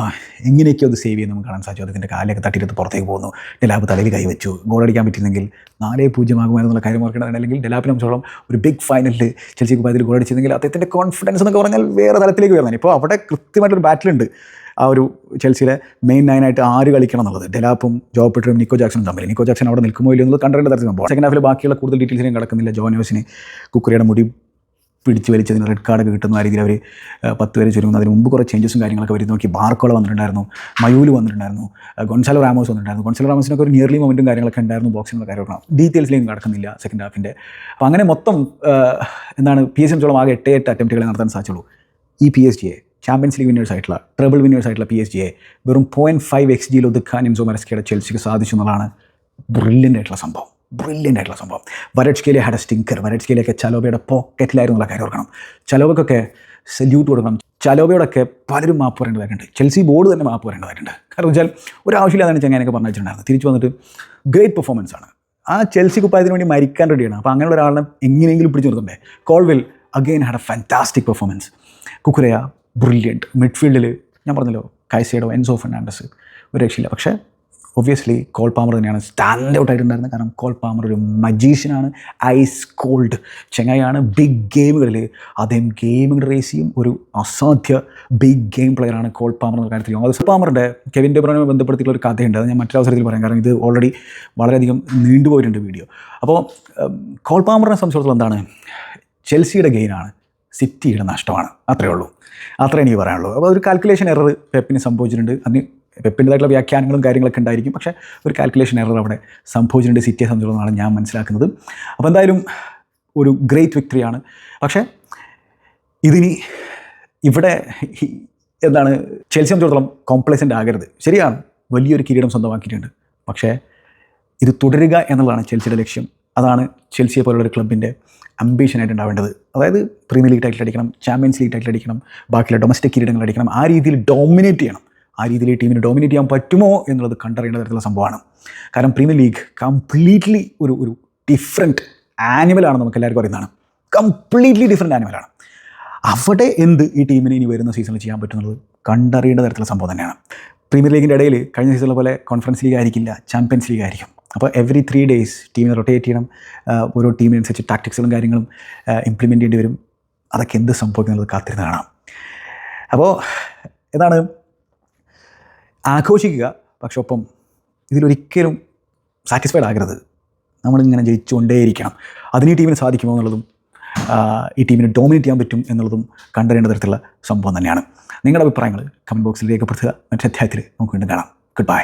എങ്ങനെയൊക്കെയോ അത് സേവ് ചെയ്യുന്നത് നമുക്ക് കാണാൻ സാധിച്ചു. അതിൻ്റെ കാലൊക്കെ തട്ടിയിട്ട് പുറത്തേക്ക് പോകുന്നു. ഡെലാപ്പ് തലയിൽ കൈവച്ചു. ഗോൾ അടിക്കാൻ പറ്റുന്നെങ്കിൽ 4-0 ആകുമെന്നുള്ള കാര്യം ഓർക്കേണ്ടതാണ്. അല്ലെങ്കിൽ ഡെലാപ്പിനെ സംബന്ധിച്ചോളം ഒരു ബിഗ് ഫൈനലിൽ ചെൽസിക്ക് പോയതിൽ ഗോൾ അടിച്ചിരുന്നെങ്കിൽ അദ്ദേഹത്തിൻ്റെ കോൺഫിഡൻസ് എന്നൊക്കെ പറഞ്ഞാൽ വേറെ തലത്തിലേക്ക് വരുന്നത്. ഇപ്പോൾ അവിടെ കൃത്യമായിട്ടൊരു ബാറ്റിലുണ്ട്. ആ ഒരു ചെൽസിയിലെ മെയിൻ 9 ആയിട്ട് 6 കളിക്കണം എന്നുള്ളത്. ഡെലാപ്പും ജോ പെഡ്രോയും നിക്കോ ജാക്സണും തമ്മിൽ. നിക്കോ ജാക്സൺ അവിടെ നിൽക്കുമോ ഇല്ലയോ എന്നുള്ളത് കണ്ടറിയേണ്ട തരത്തിൽ സംഭവം. സെക്കൻഡ് ഹാഫിൽ ബാക്കിയുള്ള കൂടുതൽ ഡീറ്റെയിൽസിനും കിടക്കുന്നില്ല. ജോനോസിന് കുക്കുരയുടെ മുടി പിടിച്ച് വലിച്ചതിന് റെഡ് കാർഡൊക്കെ കിട്ടുന്ന ആ രീതിയിൽ അവർ 10 പേരെ ചുരുങ്ങുന്നു. അതിന് മുമ്പ് കുറേ ചേഞ്ചസും കാര്യങ്ങളൊക്കെ വരും. നോക്കി ബാർക്കോള വന്നിട്ടുണ്ടായിരുന്നു, മയൂല് വന്നിട്ടുണ്ടായിരുന്നു, ഗൊൺസാലോ റാമോസ് വന്നിട്ടുണ്ടായിരുന്നു. ഗൊൺസാലോ റാമോസിനൊക്കെ ഒരു നിയർലി മൊമെൻറ്റും കാര്യങ്ങളൊക്കെ ഉണ്ടായിരുന്നു. ബോക്സിനുള്ള കാര്യമൊക്കെ ഡീറ്റെയിൽസിലേക്ക് കിടക്കുന്നില്ല സെക്കൻഡ് ഹാഫിൻ്റെ. അപ്പോൾ അങ്ങനെ മൊത്തം PSG സംബന്ധിച്ചോളം ആകെ 8 അറ്റംപ്റ്റുകളെ നടത്താൻ സാധിച്ചുള്ളൂ. ഈ PSG ചാമ്പ്യൻസ് ലീഗ് വിന്നേഴ്സ് ആയിട്ടുള്ള ട്രബിൾ വിന്നേഴ്സ് ആയിട്ടുള്ള PSG വെറും 0.5 XG ഒതുക്കാൻ എൻസോ മരസ്കയുടെ ചെൽസിക്ക് സാധിച്ചു എന്നുള്ളതാണ് ബ്രില്യൻ്റ് ആയിട്ടുള്ള സംഭവം. വരട്സ്കേലെ ഹാഡ് എ സ്റ്റിങ്കർ. വരട്സ്കേലൊക്കെ ചലോബയുടെ പോക്കറ്റിലായിരുന്നു എന്നുള്ള കാര്യം ഓർക്കണം. ചലോബക്കൊക്കെ സല്യൂട്ട് കൊടുക്കണം. ചലോബയോടൊക്കെ പലരും മാപ്പ് പറയേണ്ടതായിട്ടുണ്ട്. ചെൽസി ബോർഡ് തന്നെ മാപ്പ് പറയേണ്ടതായിട്ടുണ്ട്. കാരണം വെച്ചാൽ ഒരാവശ്യമില്ലാതാണ് ചങ്ങാനൊക്കെ പറഞ്ഞു വെച്ചിട്ടുണ്ടായിരുന്നു. തിരിച്ചു വന്നിട്ട് ഗ്രേറ്റ് പെർഫോമൻസ് ആണ്. ആ ചെൽസി കുപ്പായത്തിന് വേണ്ടി മരിക്കാൻ റെഡിയാണ്. അപ്പോൾ അങ്ങനെയുള്ള ഒരാളിനെ എങ്ങനെയെങ്കിലും പിടിച്ചു നിർത്തണ്ടേ. Colwill again had a fantastic performance. Cucurella brilliant. മിഡ്ഫീൽഡിൽ ഞാൻ പറഞ്ഞല്ലോ, കൈസൈഡോ, എൻസോ ഫെർണാണ്ടസ് ഒരു രക്ഷയില്ല. പക്ഷേ ഒബ്വിയസ്ലി കോൾ പാമർ തന്നെയാണ് സ്റ്റാൻഡ് ഔട്ട് ആയിട്ടുണ്ടായിരുന്നത്. കാരണം കോൾ പാമർ ഒരു മജീഷ്യനാണ്, ഐസ് കോൾഡ് ചെങ്ങായാണ്. ബിഗ് ഗെയിമുകളിൽ അദ്ദേഹം ഗെയിമിംഗ് റേസ് ചെയ്യും. ഒരു അസാധ്യ ബിഗ് ഗെയിം പ്ലെയറാണ് കോൾ പാമർ എന്ന കാര്യത്തിൽ. അത് പാമറിൻ്റെ കെവിൻ ഡെ ബ്രൂയിനെ ബന്ധപ്പെടുത്തിയിട്ടുള്ള ഒരു കഥയുണ്ട്. അത് ഞാൻ മറ്റൊരവസരത്തിൽ പറയാം, കാരണം ഇത് ഓൾറെഡി വളരെയധികം നീണ്ടുപോയിട്ടുണ്ട് വീഡിയോ. അപ്പോൾ കോൾ പാമറിനെ സംബന്ധിച്ചിടത്തോളം എന്താണ്, ചെൽസിയുടെ ഗെയിനാണ്, സിറ്റിയുടെ നഷ്ടമാണ്. അത്രയേ ഉള്ളൂ, അത്രേ എനിക്ക് പറയാനുള്ളൂ. അപ്പോൾ ഒരു കാൽക്കുലേഷൻ എറർ പെപ്പിന് സംഭവിച്ചിട്ടുണ്ട്. അതിന് പെപ്പിൻ്റെതായിട്ടുള്ള വ്യാഖ്യാനങ്ങളും കാര്യങ്ങളൊക്കെ ഉണ്ടായിരിക്കും, പക്ഷേ ഒരു കാൽക്കുലേഷൻ എറർ അവിടെ സംഭവിച്ചിട്ടുണ്ട് സിറ്റിയെ സംബന്ധിച്ചിടത്തോളമാണ് ഞാൻ മനസ്സിലാക്കുന്നത്. അപ്പോൾ എന്തായാലും ഒരു ഗ്രേറ്റ് വിക്ടറിയാണ്. പക്ഷേ ഇതിനി ഇവിടെ എന്താണ്, ചെൽസിയെ സംബന്ധിച്ചിടത്തോളം കോംപ്ലസൻ്റ് ആകരുത്. ശരിയാണ്, വലിയൊരു കിരീടം സ്വന്തമാക്കിയിട്ടുണ്ട്. പക്ഷേ ഇത് തുടരുക എന്നുള്ളതാണ് ചെൽസിയുടെ ലക്ഷ്യം. അതാണ് ചെൽസിയെ പോലുള്ളൊരു ക്ലബിൻ്റെ അംബീഷനായിട്ട് ഉണ്ടാവേണ്ടത്. അതായത് പ്രീമിയർ ലീഗ് ടൈറ്റിൽ അടിക്കണം, ചാമ്പ്യൻസ് ലീഗ് ടൈറ്റിൽ അടിക്കണം, ബാക്കിയുള്ള ഡൊമസ്റ്റിക് കിരീടങ്ങൾ അടിക്കണം. ആ രീതിയിൽ ഡോമിനേറ്റ് ചെയ്യണം. ആ രീതിയിൽ ഈ ടീമിന് ഡോമിനേറ്റ് ചെയ്യാൻ പറ്റുമോ എന്നുള്ളത് കണ്ടറിയേണ്ട തരത്തിലുള്ള സംഭവമാണ്. കാരണം പ്രീമിയർ ലീഗ് കംപ്ലീറ്റ്ലി ഒരു ഡിഫറെൻറ്റ് ആനിമലാണ്. നമുക്ക് എല്ലാവർക്കും അറിയുന്നതാണ്, കംപ്ലീറ്റ്ലി ഡിഫറെൻറ്റ് ആനിമലാണ്. അവിടെ എന്ത് ഈ ടീമിന് ഇനി വരുന്ന സീസണിൽ ചെയ്യാൻ പറ്റുന്നത് കണ്ടറിയേണ്ട തരത്തിലുള്ള സംഭവം തന്നെയാണ്. പ്രീമിയർ ലീഗിൻ്റെ ഇടയിൽ കഴിഞ്ഞ സീസണിലെ പോലെ കോൺഫറൻസ് ലീഗ് ആയിരിക്കില്ല, ചാമ്പ്യൻസ് ലീഗ് ആയിരിക്കും. അപ്പോൾ എവറി 3 days ടീമിനെ റൊട്ടേറ്റ് ചെയ്യണം. ഓരോ ടീമിനനുസരിച്ച് ടാക്ടിക്സുകളും കാര്യങ്ങളും ഇംപ്ലിമെൻറ്റ് ചെയ്യേണ്ടി വരും. അതൊക്കെ എന്ത് സംഭവിക്കുന്നത് കാത്തിരുന്ന് കാണാം. അപ്പോൾ ഇതാണ്, ആഘോഷിക്കുക, പക്ഷെ ഒപ്പം ഇതിലൊരിക്കലും സാറ്റിസ്ഫൈഡ് ആകരുത്. നമ്മളിങ്ങനെ ജയിച്ചുകൊണ്ടേയിരിക്കണം. അതിന് ഈ ടീമിന് സാധിക്കുമോ എന്നുള്ളതും ഈ ടീമിനെ ഡോമിനേറ്റ് ചെയ്യാൻ പറ്റും എന്നുള്ളതും കണ്ടറിയേണ്ട തരത്തിലുള്ള സംഭവം തന്നെയാണ്. നിങ്ങളുടെ അഭിപ്രായങ്ങൾ കമൻറ്റ് ബോക്സിൽ രേഖപ്പെടുത്തുക. മറ്റൊരു അധ്യായത്തിൽ നമുക്ക് വീണ്ടും കാണാം. Good bye.